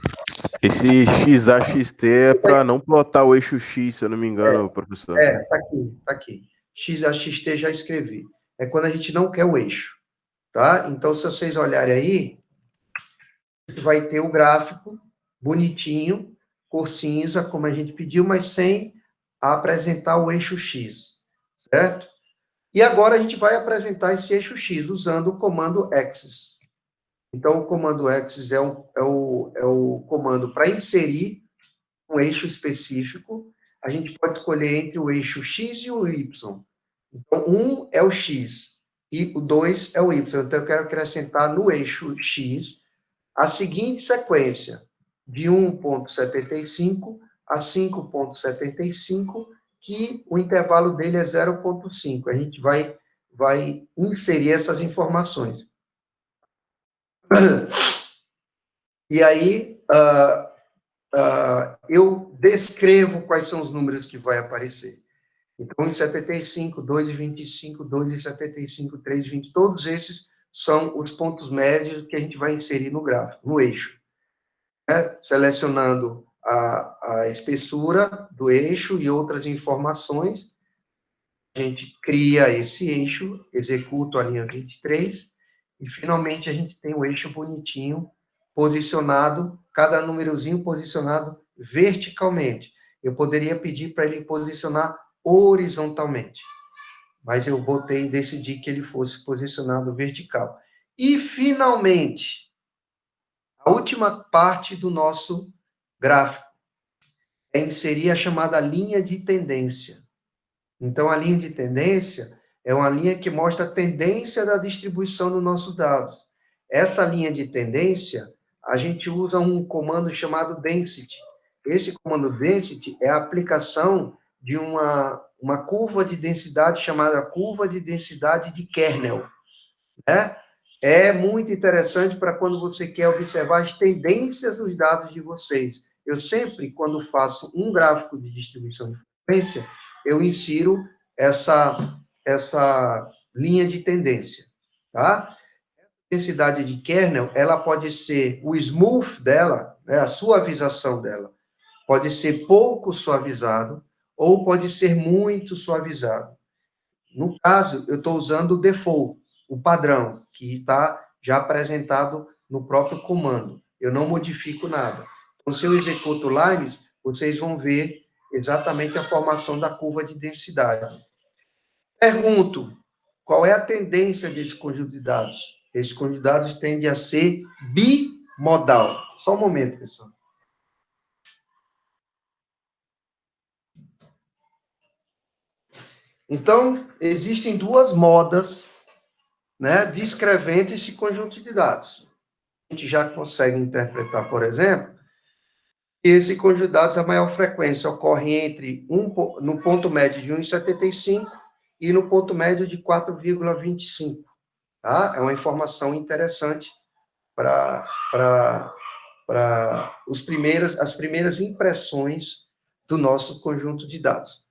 Esse XAXT é para não plotar o eixo X, se eu não me engano, professor. Tá aqui, tá aqui. XAXT já escrevi. É quando a gente não quer o eixo, tá? Então, se vocês olharem aí, a gente vai ter o gráfico bonitinho, cor cinza, como a gente pediu, mas sem apresentar o eixo X, certo? E agora a gente vai apresentar esse eixo X usando o comando axis. Então, o comando axis é o comando para inserir um eixo específico. A gente pode escolher entre o eixo X e o Y. Então, um é o X e o 2 é o Y. Então, eu quero acrescentar no eixo X a seguinte sequência, de 1,75 a 5,75, que o intervalo dele é 0,5. A gente vai inserir essas informações. E aí, eu descrevo quais são os números que vai aparecer. Então, 1,75, 2,25, 2,75, 3,20, todos esses são os pontos médios que a gente vai inserir no gráfico, no eixo. Selecionando a espessura do eixo e outras informações, a gente cria esse eixo, executa a linha 23, e finalmente a gente tem o eixo bonitinho, posicionado, cada númerozinho posicionado verticalmente. Eu poderia pedir para ele posicionar horizontalmente, mas eu decidi que ele fosse posicionado vertical. E, finalmente, a última parte do nosso gráfico é inserir a chamada linha de tendência. Então, a linha de tendência é uma linha que mostra a tendência da distribuição dos nossos dados. Essa linha de tendência, a gente usa um comando chamado density. Esse comando density é a aplicação de uma curva de densidade chamada curva de densidade de kernel, né? É muito interessante para quando você quer observar as tendências dos dados de vocês. Eu sempre, quando faço um gráfico de distribuição de frequência, eu insiro essa linha de tendência, tá? A densidade de kernel, ela pode ser o smooth dela, né, a suavização dela, pode ser pouco suavizado ou pode ser muito suavizado. No caso, eu estou usando o default, o padrão, que está já apresentado no próprio comando. Eu não modifico nada. Então, se eu executo lines, vocês vão ver exatamente a formação da curva de densidade. Pergunto, qual é a tendência desse conjunto de dados? Esse conjunto de dados tende a ser bimodal. Só um momento, pessoal. Então, existem duas modas, né, descrevendo esse conjunto de dados. A gente já consegue interpretar, por exemplo, que esse conjunto de dados, a maior frequência ocorre entre no ponto médio de 1,75 e no ponto médio de 4,25. Tá? É uma informação interessante para as primeiras impressões do nosso conjunto de dados.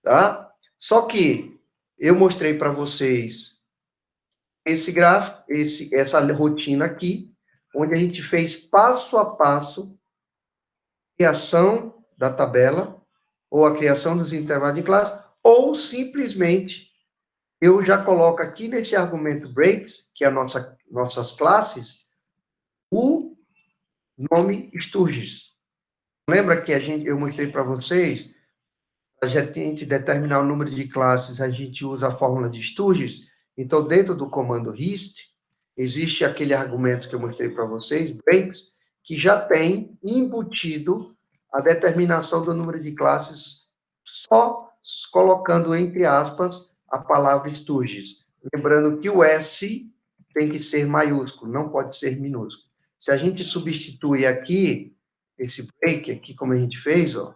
Tá? Só que eu mostrei para vocês esse gráfico, essa rotina aqui, onde a gente fez passo a passo a criação da tabela, ou a criação dos intervalos de classe, ou simplesmente eu já coloco aqui nesse argumento breaks, que é nossas classes, o nome Sturgis. Lembra que eu mostrei para vocês, a gente determinar o número de classes, a gente usa a fórmula de Sturgis. Então, dentro do comando hist, existe aquele argumento que eu mostrei para vocês, breaks, que já tem embutido a determinação do número de classes, só colocando entre aspas a palavra Sturgis. Lembrando que o S tem que ser maiúsculo, não pode ser minúsculo. Se a gente substitui aqui, esse break aqui, como a gente fez, ó,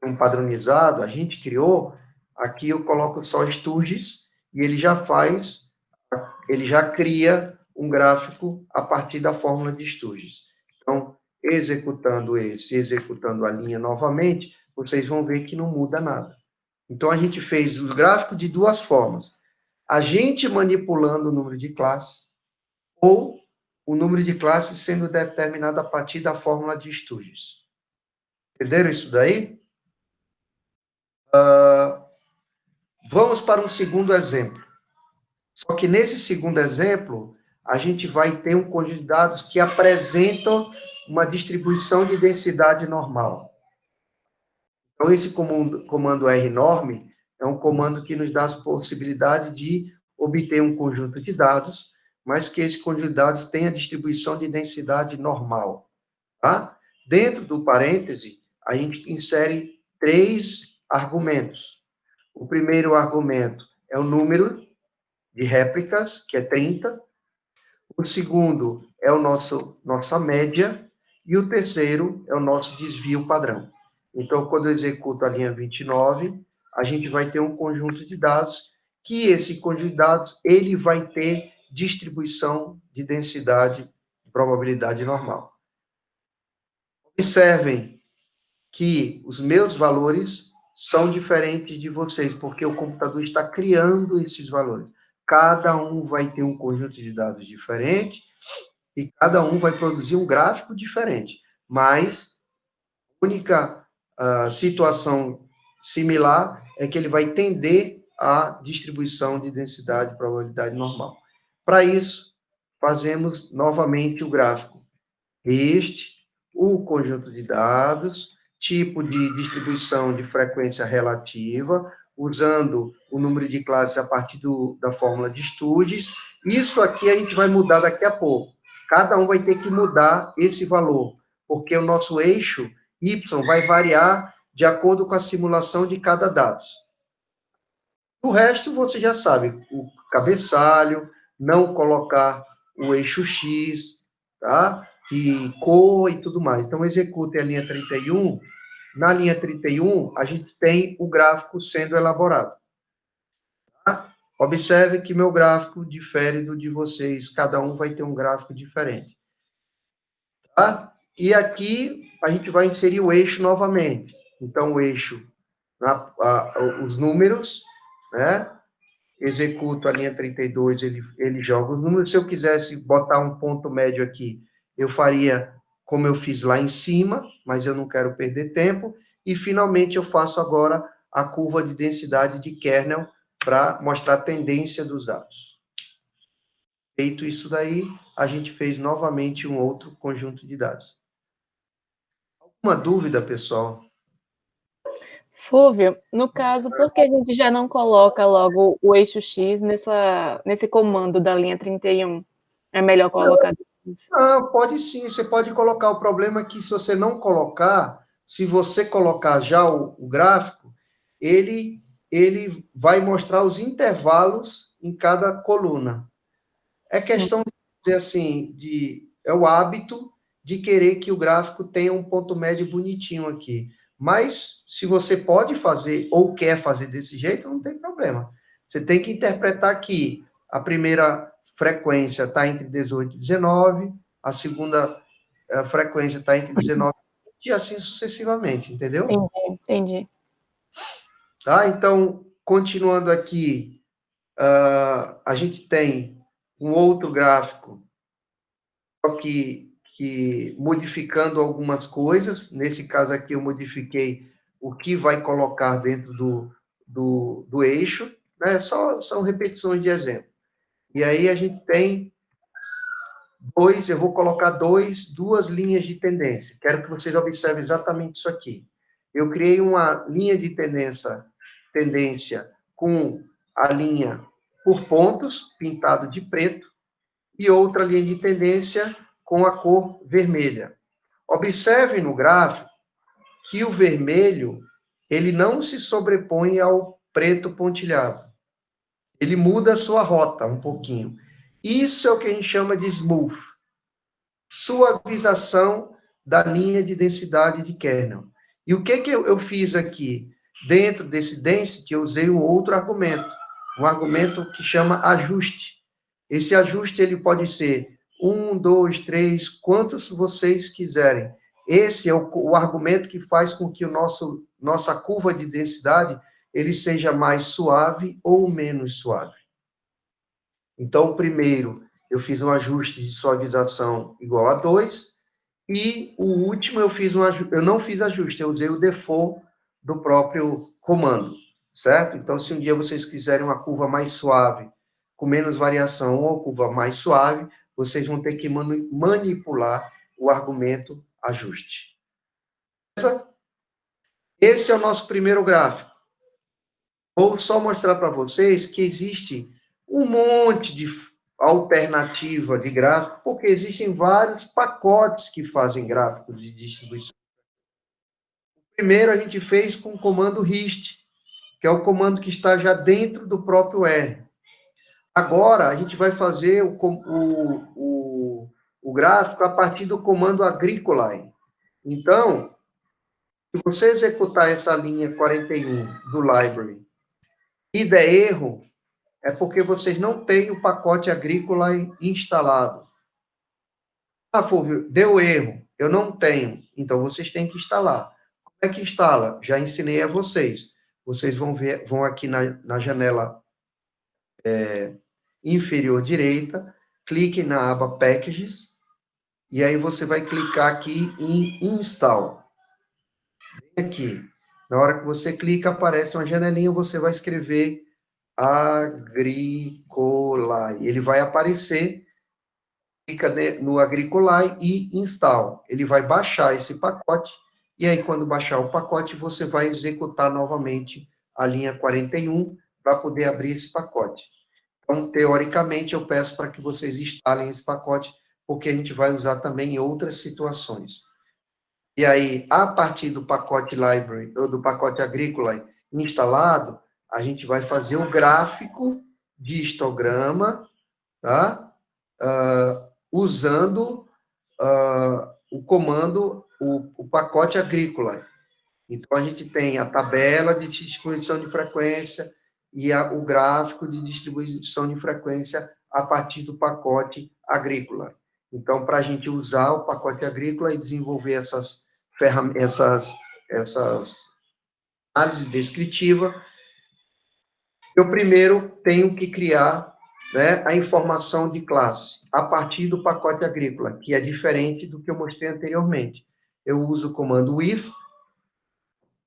um padronizado, a gente criou, aqui eu coloco só Sturgis, e ele já cria um gráfico a partir da fórmula de Sturgis. Então, executando a linha novamente, vocês vão ver que não muda nada. Então, a gente fez o gráfico de duas formas. A gente manipulando o número de classes, ou o número de classes sendo determinado a partir da fórmula de Sturgis. Entenderam isso daí? Vamos para um segundo exemplo. Só que nesse segundo exemplo, a gente vai ter um conjunto de dados que apresentam uma distribuição de densidade normal. Então, esse comando rnorm é um comando que nos dá a possibilidade de obter um conjunto de dados, mas que esse conjunto de dados tenha distribuição de densidade normal. Tá? Dentro do parêntese, a gente insere 3 argumentos. O primeiro argumento é o número de réplicas, que é 30. O segundo é nossa média. E o terceiro é o nosso desvio padrão. Então, quando eu executo a linha 29, a gente vai ter um conjunto de dados, que esse conjunto de dados, ele vai ter distribuição de densidade, de probabilidade normal. Observem que os meus valores são diferentes de vocês, porque o computador está criando esses valores. Cada um vai ter um conjunto de dados diferente e cada um vai produzir um gráfico diferente. Mas a única situação similar é que ele vai tender à distribuição de densidade e probabilidade normal. Para isso, fazemos novamente o gráfico. O conjunto de dados, tipo de distribuição de frequência relativa, usando o número de classes a partir da fórmula de Sturgis. Isso aqui a gente vai mudar daqui a pouco. Cada um vai ter que mudar esse valor, porque o nosso eixo Y vai variar de acordo com a simulação de cada dado. O resto você já sabe, o cabeçalho, não colocar o eixo X, tá? E cor e tudo mais. Então, execute a linha 31. Na linha 31, a gente tem o gráfico sendo elaborado. Tá? Observe que meu gráfico difere do de vocês. Cada um vai ter um gráfico diferente. Tá? E aqui, a gente vai inserir o eixo novamente. Então, o eixo, os números, né? Executo a linha 32, ele joga os números. Se eu quisesse botar um ponto médio aqui, eu faria como eu fiz lá em cima, mas eu não quero perder tempo. E, finalmente, eu faço agora a curva de densidade de kernel para mostrar a tendência dos dados. Feito isso daí, a gente fez novamente um outro conjunto de dados. Uma dúvida, pessoal? Fúvio, no caso, por que a gente já não coloca logo o eixo X nesse comando da linha 31? É melhor colocar depois. Ah, pode sim, você pode colocar. O problema é que se você não colocar, se você colocar já o gráfico, ele vai mostrar os intervalos em cada coluna. É questão de dizer assim, é o hábito de querer que o gráfico tenha um ponto médio bonitinho aqui. Mas se você pode fazer ou quer fazer desse jeito, não tem problema. Você tem que interpretar que a primeira frequência está entre 18 e 19, a segunda frequência está entre 19 e 20, e assim sucessivamente, entendeu? Entendi. Tá? Então, continuando aqui, a gente tem um outro gráfico que modificando algumas coisas. Nesse caso aqui, eu modifiquei o que vai colocar dentro do eixo, né? São repetições de exemplo. E aí a gente tem eu vou colocar duas linhas de tendência. Quero que vocês observem exatamente isso aqui. Eu criei uma linha de tendência com a linha por pontos, pintado de preto, e outra linha de tendência com a cor vermelha. Observe no gráfico que o vermelho, ele não se sobrepõe ao preto pontilhado. Ele muda a sua rota um pouquinho. Isso é o que a gente chama de smooth. Suavização da linha de densidade de kernel. E o que eu fiz aqui? Dentro desse density, eu usei um outro argumento. Um argumento que chama ajuste. Esse ajuste, ele pode ser 1, 2, 3, quantos vocês quiserem. Esse é o argumento que faz com que nossa curva de densidade ele seja mais suave ou menos suave. Então, primeiro, eu fiz um ajuste de suavização igual a 2, e o último eu não fiz ajuste, eu usei o default do próprio comando, certo? Então, se um dia vocês quiserem uma curva mais suave, com menos variação, ou curva mais suave, vocês vão ter que manipular o argumento ajuste. Esse é o nosso primeiro gráfico. Vou só mostrar para vocês que existe um monte de alternativa de gráfico, porque existem vários pacotes que fazem gráficos de distribuição. O primeiro a gente fez com o comando HIST, que é o comando que está já dentro do próprio R. Agora, a gente vai fazer o gráfico a partir do comando Agricoline. Então, se você executar essa linha 41 do library e der erro, é porque vocês não têm o pacote agrícola instalado. Ah, Fulvio, deu erro, eu não tenho. Então, vocês têm que instalar. Como é que instala? Já ensinei a vocês. Vocês vão aqui na janela inferior direita, clique na aba Packages, e aí você vai clicar aqui em Install. Aqui. Na hora que você clica, aparece uma janelinha, você vai escrever Agricola. Ele vai aparecer, clica no Agricola e install. Ele vai baixar esse pacote, e aí quando baixar o pacote, você vai executar novamente a linha 41 para poder abrir esse pacote. Então, teoricamente, eu peço para que vocês instalem esse pacote, porque a gente vai usar também em outras situações. E aí, a partir do pacote library, ou do pacote agrícola instalado, a gente vai fazer o gráfico de histograma, tá? Usando o comando, o pacote agrícola. Então, a gente tem a tabela de distribuição de frequência e o gráfico de distribuição de frequência a partir do pacote agrícola. Então, para a gente usar o pacote agrícola e desenvolver essas análises descritivas, eu primeiro tenho que criar, né, a informação de classe a partir do pacote agrícola, que é diferente do que eu mostrei anteriormente. Eu uso o comando if,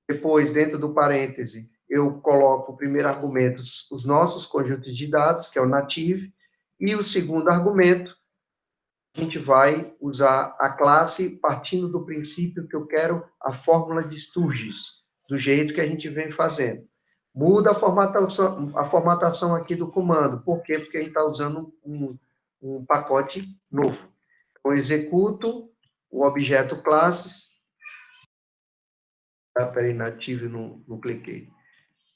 depois, dentro do parêntese, eu coloco o primeiro argumento, os nossos conjuntos de dados, que é o native, e o segundo argumento, a gente vai usar a classe partindo do princípio que eu quero a fórmula de Sturgis, do jeito que a gente vem fazendo. Muda a formatação aqui do comando. Por quê? Porque a gente está usando um pacote novo. Então, eu executo o objeto classes. Peraí, nativo, não cliquei.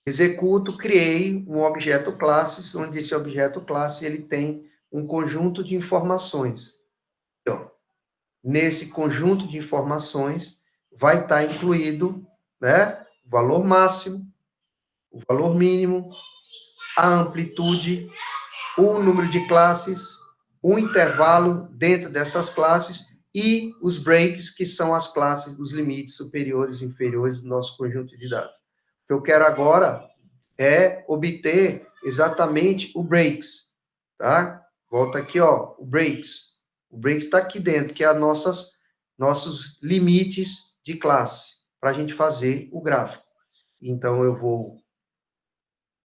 Executo, criei um objeto classes, onde esse objeto classe ele tem um conjunto de informações. Então, nesse conjunto de informações vai estar incluído, né, o valor máximo, o valor mínimo, a amplitude, o número de classes, o intervalo dentro dessas classes e os breaks, que são as classes, os limites superiores e inferiores do nosso conjunto de dados. O que eu quero agora é obter exatamente o breaks, tá? Volta aqui, ó, o breaks. O breaks está aqui dentro, que é nossos limites de classe, para a gente fazer o gráfico. Então, eu vou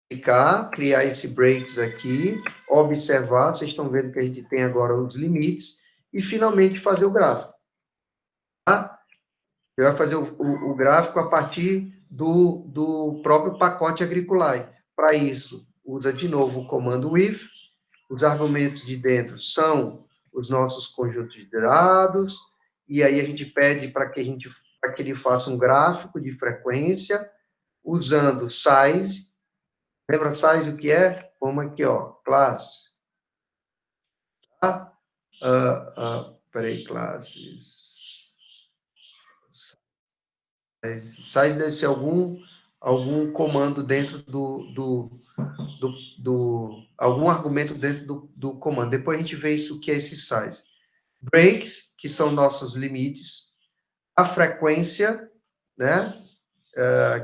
clicar, criar esse breaks aqui, observar, vocês estão vendo que a gente tem agora os limites, e finalmente fazer o gráfico. Tá? Você vai fazer o gráfico a partir do próprio pacote Agriculai. Para isso, usa de novo o comando if, os argumentos de dentro são os nossos conjuntos de dados, e aí a gente pede para que ele faça um gráfico de frequência, usando size. Lembra size o que é? Vamos aqui, ó, classe. Tá? Peraí, classes. Size deve ser algum comando dentro algum argumento dentro do comando. Depois a gente vê isso, o que é esse size. Breaks, que são nossos limites. A frequência, né?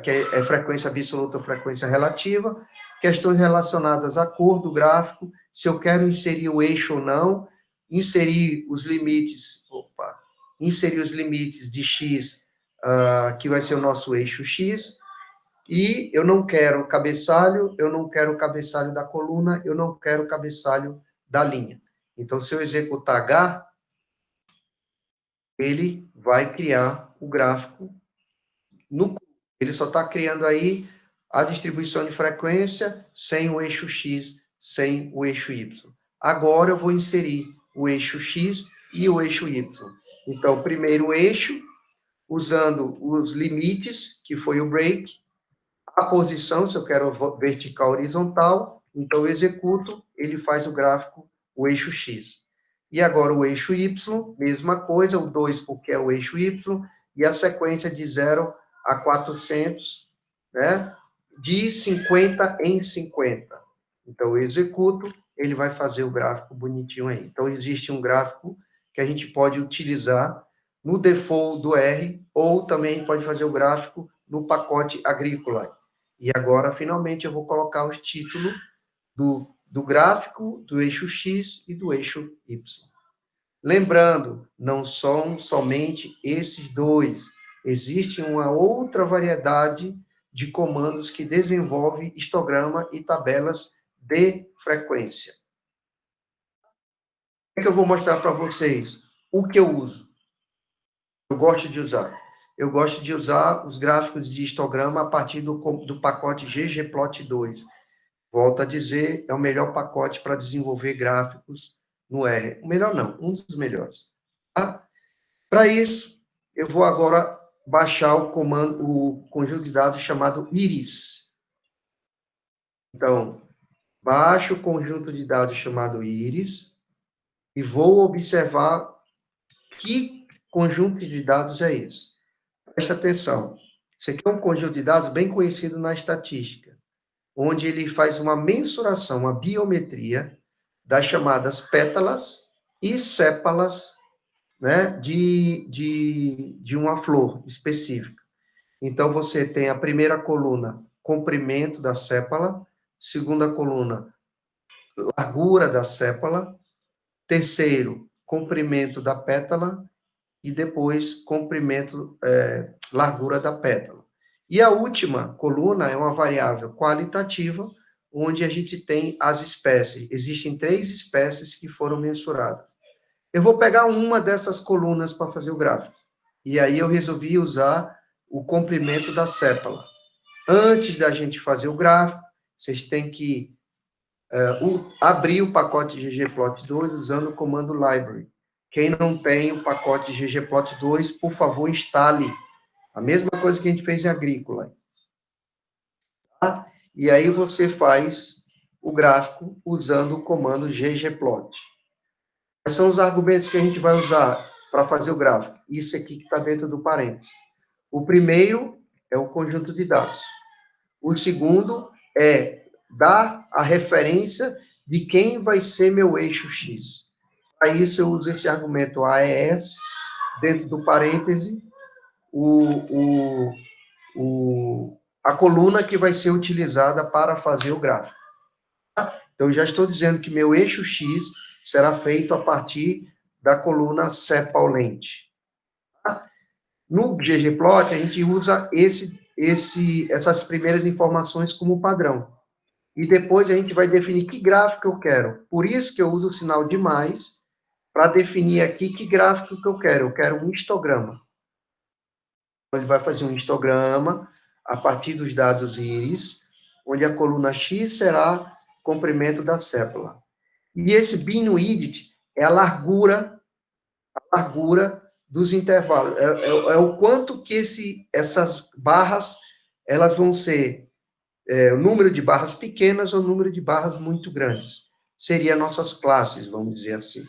Que é frequência absoluta ou frequência relativa. Questões relacionadas à cor do gráfico, se eu quero inserir o eixo ou não, inserir os limites de x, que vai ser o nosso eixo x, e eu não quero cabeçalho da coluna, eu não quero cabeçalho da linha. Então, se eu executar H, ele vai criar o gráfico ele só está criando aí a distribuição de frequência sem o eixo X, sem o eixo Y. Agora eu vou inserir o eixo X e o eixo Y. Então, primeiro o eixo, usando os limites, que foi o break, a posição, se eu quero vertical, horizontal, então eu executo, ele faz o gráfico, o eixo X. E agora o eixo Y, mesma coisa, o 2 porque é o eixo Y, e a sequência de 0 a 400, né, de 50 em 50. Então, eu executo, ele vai fazer o gráfico bonitinho aí. Então, existe um gráfico que a gente pode utilizar no default do R, ou também pode fazer o gráfico no pacote agrícola. E agora, finalmente, eu vou colocar os títulos do gráfico, do eixo X e do eixo Y. Lembrando, não são somente esses dois. Existe uma outra variedade de comandos que desenvolve histograma e tabelas de frequência. O que eu vou mostrar para vocês? O que eu uso? Eu gosto de usar. Eu gosto de usar os gráficos de histograma a partir do pacote ggplot2. Volto a dizer, é o melhor pacote para desenvolver gráficos no R. O melhor não, um dos melhores. Tá? Para isso, eu vou agora baixar o conjunto de dados chamado IRIS. Então, baixo o conjunto de dados chamado IRIS e vou observar que conjunto de dados é esse. Presta atenção. Isso aqui é um conjunto de dados bem conhecido na estatística, onde ele faz uma mensuração, uma biometria das chamadas pétalas e sépalas, né, de uma flor específica. Então, você tem a primeira coluna, comprimento da sépala, segunda coluna, largura da sépala, terceiro, comprimento da pétala, e depois, comprimento, largura da pétala. E a última coluna é uma variável qualitativa, onde a gente tem as espécies. Existem 3 espécies que foram mensuradas. Eu vou pegar uma dessas colunas para fazer o gráfico. E aí eu resolvi usar o comprimento da sépala. Antes da gente fazer o gráfico, vocês têm que abrir o pacote ggplot2 usando o comando library. Quem não tem o pacote ggplot2, por favor, instale. A mesma coisa que a gente fez em agrícola. Tá? E aí você faz o gráfico usando o comando ggplot. Quais são os argumentos que a gente vai usar para fazer o gráfico? Isso aqui que está dentro do parênteses. O primeiro é o conjunto de dados. O segundo é dar a referência de quem vai ser meu eixo X. Para isso, eu uso esse argumento AES, dentro do parêntese, a coluna que vai ser utilizada para fazer o gráfico. Então, já estou dizendo que meu eixo X será feito a partir da coluna sepaulente. No ggplot, a gente usa essas primeiras informações como padrão. E depois a gente vai definir que gráfico eu quero. Por isso que eu uso o sinal de mais, para definir aqui que gráfico que eu quero. Eu quero um histograma. Então, ele vai fazer um histograma a partir dos dados íris, onde a coluna X será comprimento da sépala. E esse bin width é a largura dos intervalos. É o quanto que essas barras elas vão ser o número de barras pequenas ou o número de barras muito grandes. Seria nossas classes, vamos dizer assim.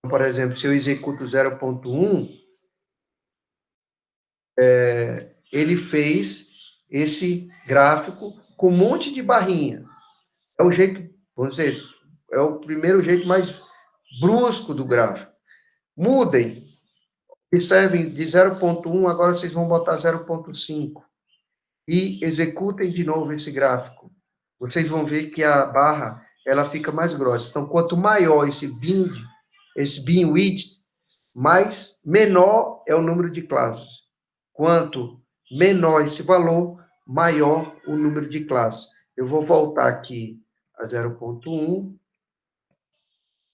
Por exemplo, se eu executo 0.1, ele fez esse gráfico com um monte de barrinha. É o jeito, vamos dizer, é o primeiro jeito mais brusco do gráfico. Mudem. Observem, de 0.1, agora vocês vão botar 0.5. E executem de novo esse gráfico. Vocês vão ver que a barra ela fica mais grossa. Então, quanto maior esse bin width, menor é o número de classes. Quanto menor esse valor, maior o número de classes. Eu vou voltar aqui a 0.1,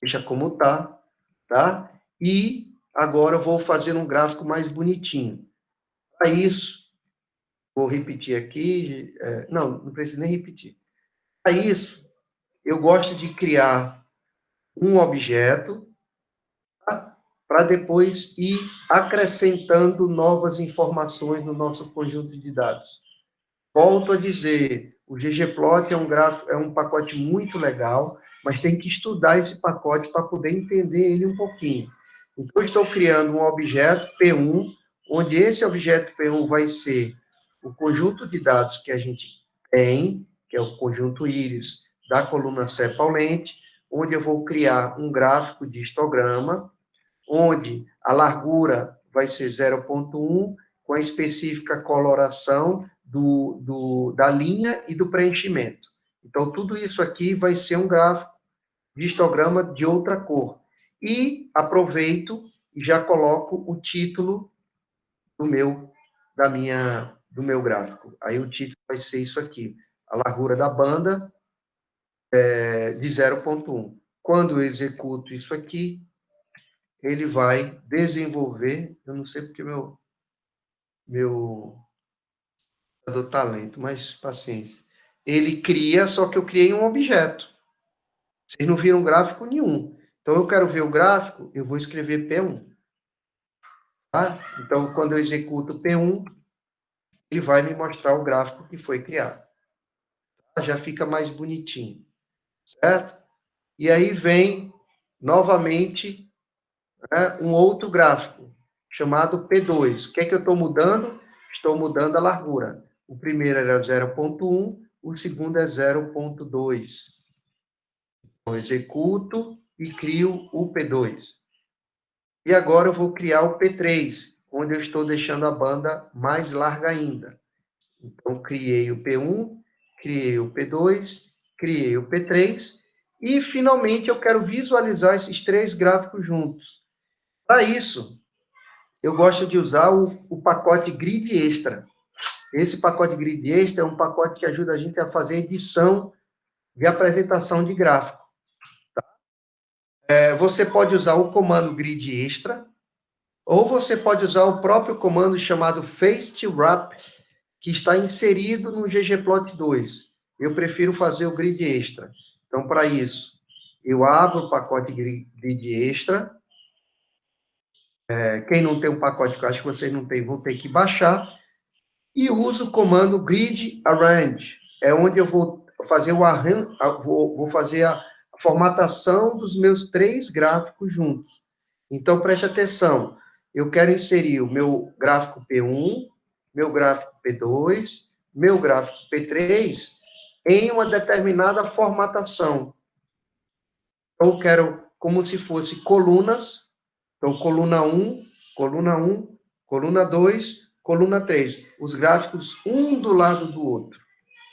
deixa como tá? E agora eu vou fazer um gráfico mais bonitinho. Para isso, vou repetir aqui, não preciso nem repetir. Para isso, eu gosto de criar um objeto, tá? Para depois ir acrescentando novas informações no nosso conjunto de dados. Volto a dizer, o ggplot é um pacote muito legal, mas tem que estudar esse pacote para poder entender ele um pouquinho. Então, eu estou criando um objeto P1, onde esse objeto P1 vai ser o conjunto de dados que a gente tem, que é o conjunto íris da coluna sepaulente, onde eu vou criar um gráfico de histograma, onde a largura vai ser 0.1, com a específica coloração da linha e do preenchimento. Então, tudo isso aqui vai ser um gráfico de histograma de outra cor. E aproveito e já coloco o título do meu gráfico. Aí o título vai ser isso aqui, a largura da banda de 0.1. Quando eu executo isso aqui, ele vai desenvolver, eu não sei porque meu do talento, mas paciência. Ele cria, só que eu criei um objeto. Vocês não viram gráfico nenhum. Então, eu quero ver o gráfico, eu vou escrever P1. Tá? Então, quando eu executo P1, ele vai me mostrar o gráfico que foi criado. Já fica mais bonitinho. Certo? E aí vem, novamente, um outro gráfico, chamado P2. O que é que eu estou mudando? Estou mudando a largura. O primeiro era 0.1, o segundo é 0.2. Então, executo e crio o P2. E agora eu vou criar o P3, onde eu estou deixando a banda mais larga ainda. Então, criei o P1, criei o P2, criei o P3, e, finalmente, eu quero visualizar esses três gráficos juntos. Para isso, eu gosto de usar o pacote Grid Extra. Esse pacote Grid Extra é um pacote que ajuda a gente a fazer edição de apresentação de gráfico. Você pode usar o comando grid extra, ou você pode usar o próprio comando chamado FaceWrap, que está inserido no ggplot 2. Eu prefiro fazer o grid extra. Então, para isso, eu abro o pacote grid extra. Quem não tem um pacote, que eu acho que vocês não têm, vão ter que baixar. E uso o comando grid arrange. É onde eu vou fazer vou fazer a formatação dos meus 3 gráficos juntos. Então, preste atenção. Eu quero inserir o meu gráfico P1, meu gráfico P2, meu gráfico P3 em uma determinada formatação. Então, eu quero como se fosse colunas. Então, coluna 1, coluna 2, coluna 3. Os gráficos, um do lado do outro.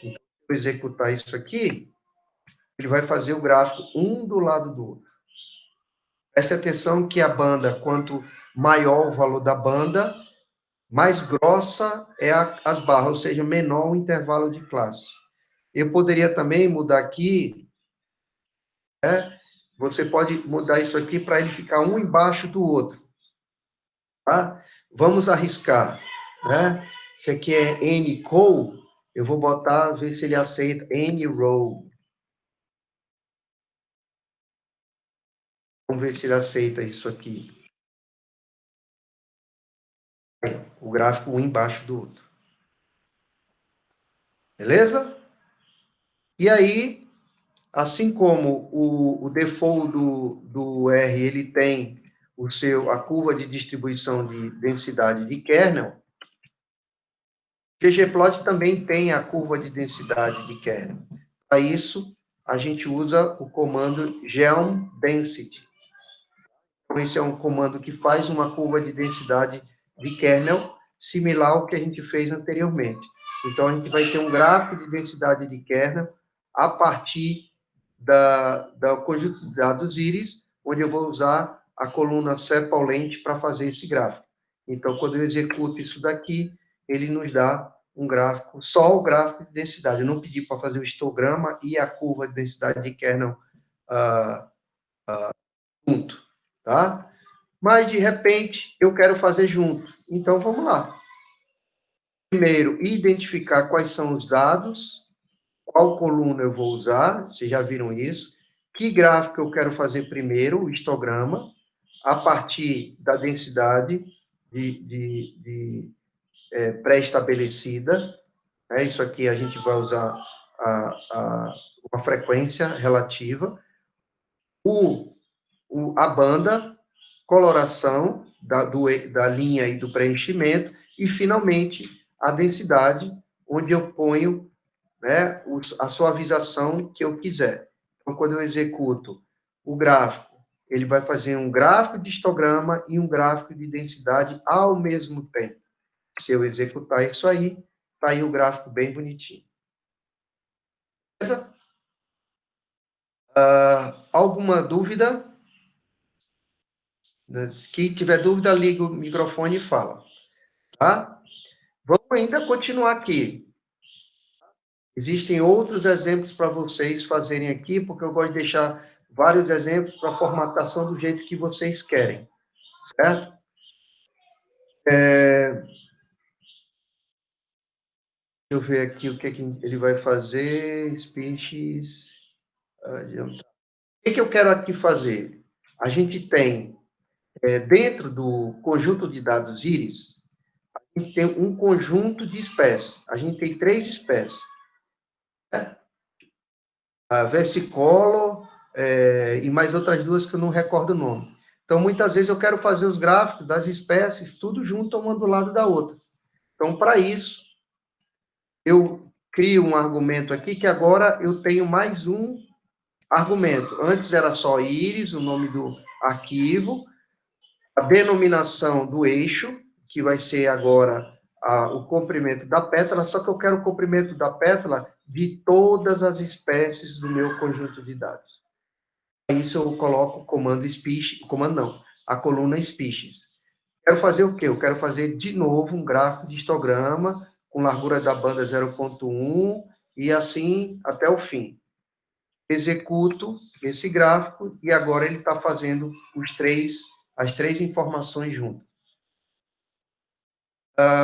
Então, se eu executar isso aqui, ele vai fazer o gráfico um do lado do outro. Preste atenção que a banda, quanto maior o valor da banda, mais grossa é as barras, ou seja, menor o intervalo de classe. Eu poderia também mudar aqui, você pode mudar isso aqui para ele ficar um embaixo do outro. Tá? Vamos arriscar, né? Isso aqui é N-Call, eu vou botar, ver se ele aceita N-Row. Vamos ver se ele aceita isso aqui. O gráfico um embaixo do outro. Beleza? E aí, assim como o default do R, ele tem a curva de distribuição de densidade de kernel, ggplot também tem a curva de densidade de kernel. Para isso, a gente usa o comando geom_density. Então, esse é um comando que faz uma curva de densidade de kernel similar ao que a gente fez anteriormente. Então, a gente vai ter um gráfico de densidade de kernel a partir da conjunto de dados íris, onde eu vou usar a coluna sepal_length para fazer esse gráfico. Então, quando eu executo isso daqui, ele nos dá um gráfico, só o gráfico de densidade. Eu não pedi para fazer o histograma e a curva de densidade de kernel junto, tá? Mas, de repente, eu quero fazer junto. Então, vamos lá. Primeiro, identificar quais são os dados, qual coluna eu vou usar, vocês já viram isso. Que gráfico eu quero fazer primeiro, o histograma, a partir da densidade pré-estabelecida. Isso aqui a gente vai usar uma frequência relativa. A banda, coloração da linha e do preenchimento, e, finalmente, a densidade, onde eu ponho, né, a suavização que eu quiser. Então, quando eu executo o gráfico, ele vai fazer um gráfico de histograma e um gráfico de densidade ao mesmo tempo. Se eu executar isso aí, está aí o gráfico bem bonitinho. Beleza? Alguma dúvida? Se tiver dúvida, liga o microfone e fala. Tá? Vamos ainda continuar aqui. Existem outros exemplos para vocês fazerem aqui, porque eu gosto de deixar vários exemplos para a formatação do jeito que vocês querem. Certo? Deixa eu ver aqui o que ele vai fazer. Species. O que eu quero aqui fazer? A gente tem, dentro do conjunto de dados íris, a gente tem um conjunto de espécies. A gente tem 3 espécies. A versicolor e mais outras 2 que eu não recordo o nome. Então, muitas vezes eu quero fazer os gráficos das espécies tudo junto, uma do lado da outra. Então, para isso, eu crio um argumento aqui que agora eu tenho mais um argumento. Antes era só íris, o nome do arquivo, a denominação do eixo, que vai ser agora o comprimento da pétala, só que eu quero o comprimento da pétala de todas as espécies do meu conjunto de dados. Para isso eu coloco o comando species, a coluna species. Quero fazer o quê? Eu quero fazer de novo um gráfico de histograma com largura da banda 0.1 e assim até o fim. executo esse gráfico e agora ele está fazendo as três informações juntas.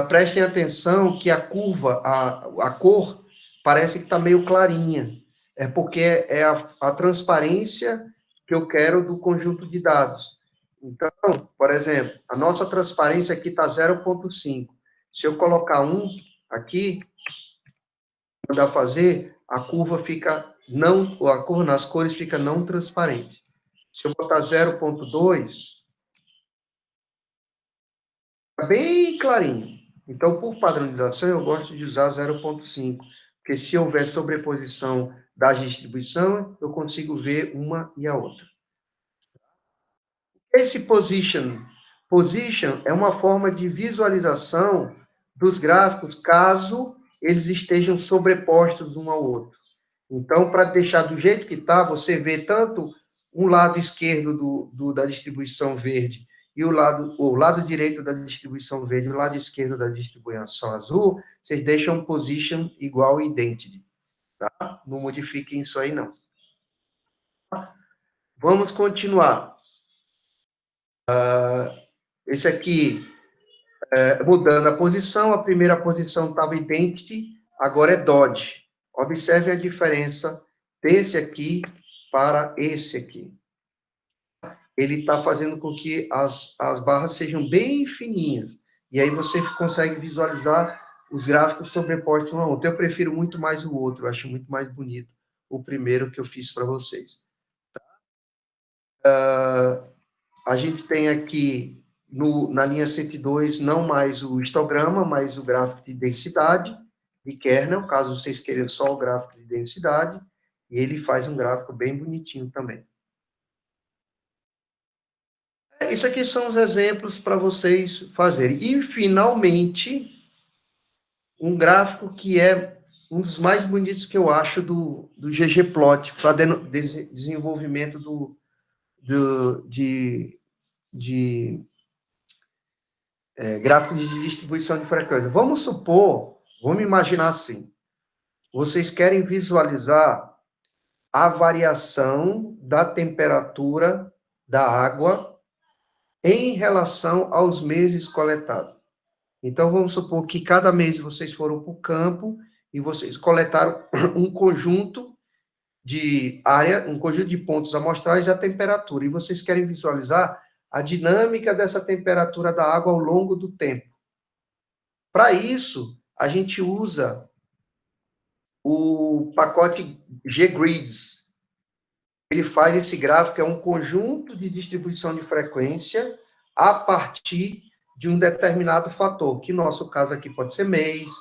Prestem atenção que a curva, a cor, parece que está meio clarinha. É porque é a transparência que eu quero do conjunto de dados. Então, por exemplo, a nossa transparência aqui está 0,5. Se eu colocar 1 aqui, mandar fazer, a curva fica não, a curva nas cores fica não transparente. Se eu botar 0,2, fica bem clarinho. Então, por padronização, eu gosto de usar 0,5, porque se houver sobreposição da distribuição, eu consigo ver uma e a outra. Esse position é uma forma de visualização dos gráficos, caso eles estejam sobrepostos um ao outro. Então, para deixar do jeito que está, você vê tanto um lado esquerdo da distribuição verde e o lado direito da distribuição verde e o lado esquerdo da distribuição azul, vocês deixam position igual identity, tá? Não modifiquem isso aí, não. Vamos continuar. Esse aqui, mudando a posição, a primeira posição estava identity, agora é Dodge. Observe a diferença desse aqui para esse aqui. Ele está fazendo com que as barras sejam bem fininhas. E aí você consegue visualizar os gráficos sobrepostos um ao outro. Eu prefiro muito mais o outro, eu acho muito mais bonito o primeiro que eu fiz para vocês. A gente tem aqui, na linha 102, não mais o histograma, mas o gráfico de densidade de kernel, caso vocês queiram só o gráfico de densidade, e ele faz um gráfico bem bonitinho também. Isso aqui são os exemplos para vocês fazerem. E, finalmente, um gráfico que é um dos mais bonitos que eu acho do ggplot, para desenvolvimento gráfico de distribuição de frequência. Vamos imaginar assim, vocês querem visualizar a variação da temperatura da água em relação aos meses coletados. Então, vamos supor que cada mês vocês foram para o campo e vocês coletaram um conjunto de área, um conjunto de pontos amostrais da temperatura, e vocês querem visualizar a dinâmica dessa temperatura da água ao longo do tempo. Para isso, a gente usa o pacote G-Grids. Ele faz esse gráfico, é um conjunto de distribuição de frequência a partir de um determinado fator, que no nosso caso aqui pode ser mês,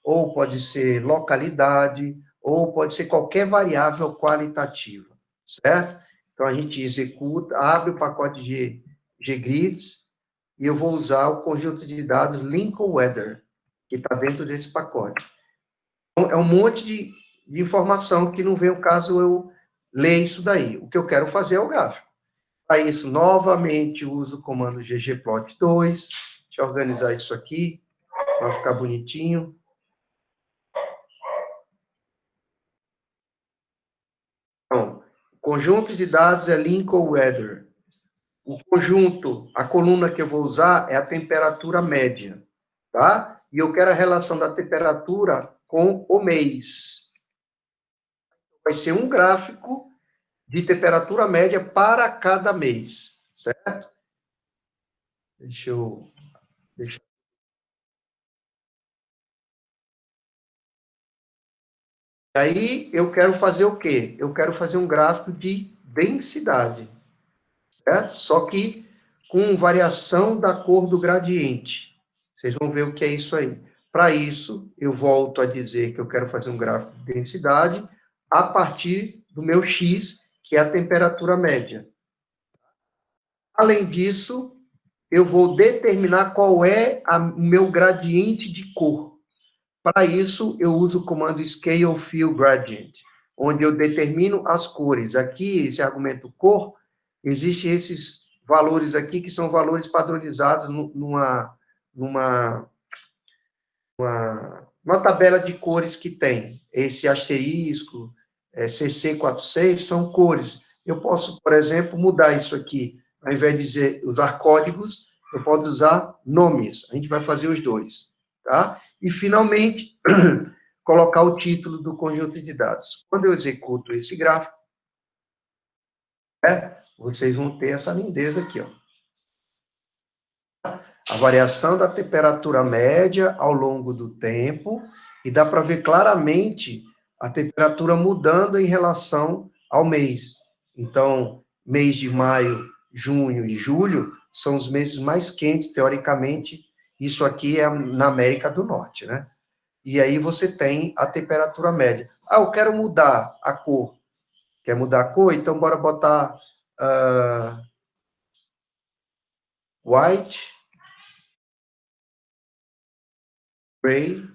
ou pode ser localidade, ou pode ser qualquer variável qualitativa, certo? Então, a gente executa, abre o pacote G-Grids, e eu vou usar o conjunto de dados Lincoln Weather, que está dentro desse pacote. Então, é um monte de informação que não vem o caso eu ler isso daí. O que eu quero fazer é o gráfico. Para isso, novamente, uso o comando ggplot2. Deixa eu organizar isso aqui, para ficar bonitinho. Então, o conjunto de dados é Lincoln Weather. O conjunto, a coluna que eu vou usar é a temperatura média, tá? E eu quero a relação da temperatura com o mês. Vai ser um gráfico de temperatura média para cada mês, certo? Aí, eu quero fazer o quê? Eu quero fazer um gráfico de densidade, certo? Só que com variação da cor do gradiente. Vocês vão ver o que é isso aí. Para isso, eu volto a dizer que eu quero fazer um gráfico de densidade a partir do meu X, que é a temperatura média. Além disso, eu vou determinar qual é o meu gradiente de cor. Para isso, eu uso o comando Scale Fill Gradient, onde eu determino as cores. Aqui, esse argumento cor, existem esses valores aqui, que são valores padronizados numa tabela de cores que tem. Esse asterisco, CC46 são cores. Eu posso, por exemplo, mudar isso aqui. Ao invés de usar códigos, eu posso usar nomes. A gente vai fazer os dois, tá? E, finalmente, colocar o título do conjunto de dados. Quando eu executo esse gráfico, vocês vão ter essa lindeza aqui, ó. A variação da temperatura média ao longo do tempo, e dá para ver claramente a temperatura mudando em relação ao mês. Então, mês de maio, junho e julho são os meses mais quentes, teoricamente. Isso aqui é na América do Norte, né? E aí você tem a temperatura média. Ah, eu quero mudar a cor. Quer mudar a cor? Então, bora botar white, gray,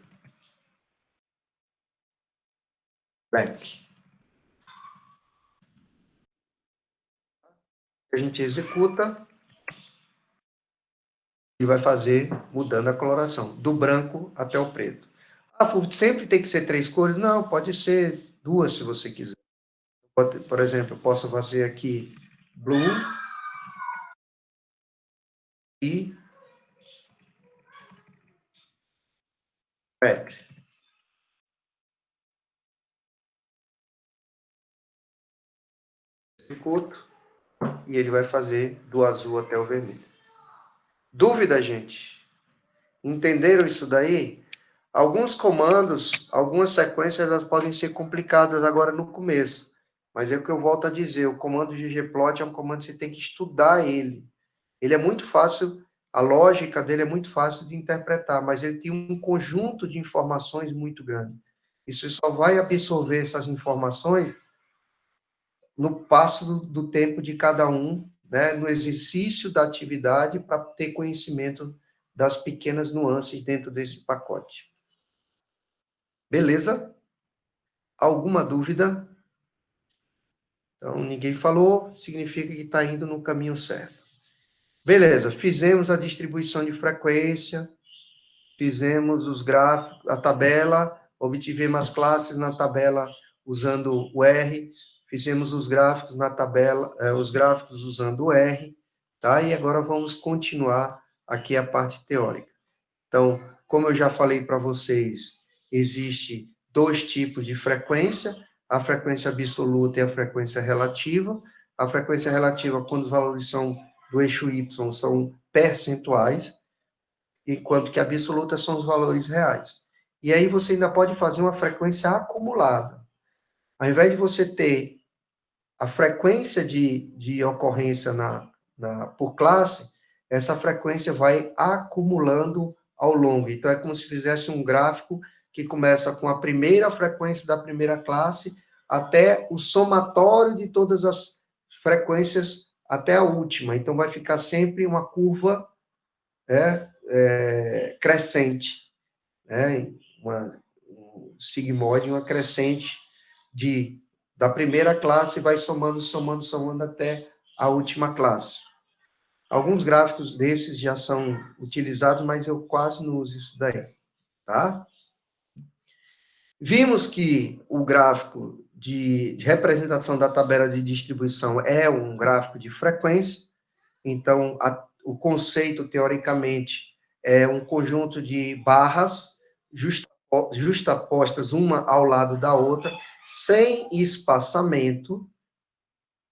black. A gente executa e vai fazer mudando a coloração, do branco até o preto. Ah, sempre tem que ser 3 cores? Não, pode ser 2 se você quiser. Por exemplo, eu posso fazer aqui blue e red. Executo e ele vai fazer do azul até o vermelho. Dúvida, gente? Entenderam isso daí? Alguns comandos, algumas sequências, elas podem ser complicadas agora no começo. Mas é o que eu volto a dizer, o comando ggplot é um comando que você tem que estudar ele. Ele é muito fácil, a lógica dele é muito fácil de interpretar, mas ele tem um conjunto de informações muito grande. E você só vai absorver essas informações no passo do tempo de cada um, né, no exercício da atividade, para ter conhecimento das pequenas nuances dentro desse pacote. Beleza? Alguma dúvida? Então, ninguém falou, significa que está indo no caminho certo. Beleza, fizemos a distribuição de frequência, fizemos os gráficos, a tabela, obtivemos as classes na tabela usando o R, fizemos os gráficos na tabela, os gráficos usando o R, tá? E agora vamos continuar aqui a parte teórica. Então, como eu já falei para vocês, existe 2 tipos de frequência, a frequência absoluta e a frequência relativa. A frequência relativa, quando os valores são do eixo Y, são percentuais, enquanto que a absoluta são os valores reais. E aí você ainda pode fazer uma frequência acumulada. Ao invés de você ter a frequência de ocorrência por classe, essa frequência vai acumulando ao longo. Então, é como se fizesse um gráfico que começa com a primeira frequência da primeira classe até o somatório de todas as frequências até a última. Então, vai ficar sempre uma curva crescente, né? Um sigmoide, uma crescente da primeira classe vai somando até a última classe. Alguns gráficos desses já são utilizados, mas eu quase não uso isso daí, tá? Vimos que o gráfico de representação da tabela de distribuição é um gráfico de frequência, então o conceito, teoricamente, é um conjunto de barras justapostas uma ao lado da outra, sem espaçamento,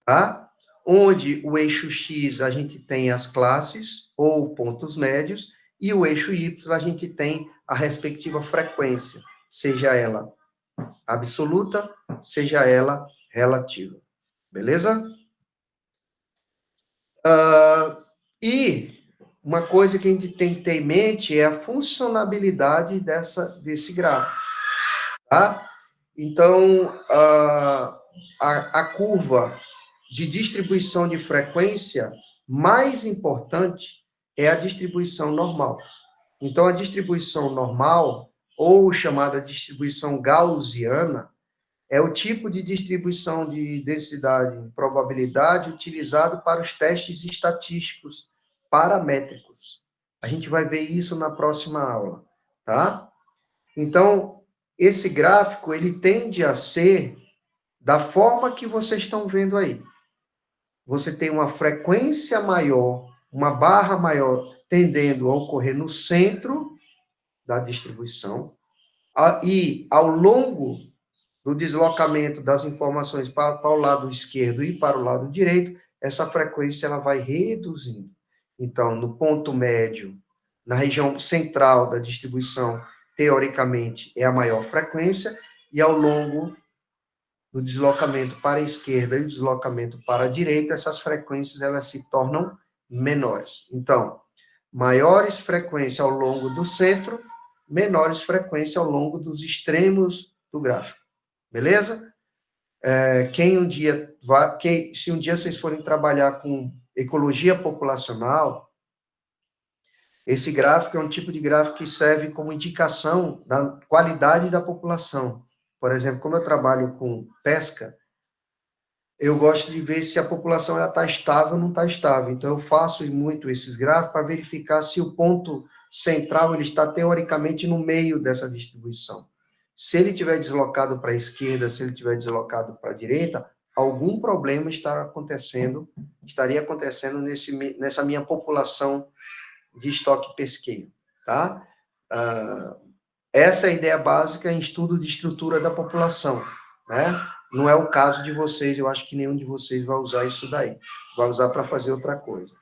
tá? Onde o eixo X a gente tem as classes ou pontos médios, e o eixo Y a gente tem a respectiva frequência, seja ela absoluta, seja ela relativa. Beleza? E uma coisa que a gente tem que ter em mente é a funcionalidade desse gráfico, tá? Então, a curva de distribuição de frequência mais importante é a distribuição normal. Então, a distribuição normal, ou chamada distribuição gaussiana, é o tipo de distribuição de densidade e probabilidade utilizado para os testes estatísticos paramétricos. A gente vai ver isso na próxima aula, tá? Então, esse gráfico, ele tende a ser da forma que vocês estão vendo aí. Você tem uma frequência maior, uma barra maior, tendendo a ocorrer no centro da distribuição, e ao longo do deslocamento das informações para o lado esquerdo e para o lado direito, essa frequência ela vai reduzindo. Então, no ponto médio, na região central da distribuição, teoricamente, é a maior frequência, e ao longo do deslocamento para a esquerda e o deslocamento para a direita, essas frequências elas se tornam menores. Então, maiores frequências ao longo do centro, menores frequências ao longo dos extremos do gráfico. Beleza? Se um dia vocês forem trabalhar com ecologia populacional, esse gráfico é um tipo de gráfico que serve como indicação da qualidade da população. Por exemplo, como eu trabalho com pesca, eu gosto de ver se a população está estável ou não está estável. Então, eu faço muito esses gráficos para verificar se o ponto central ele está teoricamente no meio dessa distribuição. Se ele estiver deslocado para a esquerda, se ele estiver deslocado para a direita, algum problema estaria acontecendo nessa minha população de estoque pesqueiro, tá? Essa é a ideia básica em estudo de estrutura da população, né? Não é o caso de vocês, eu acho que nenhum de vocês vai usar isso daí. Vai usar para fazer outra coisa.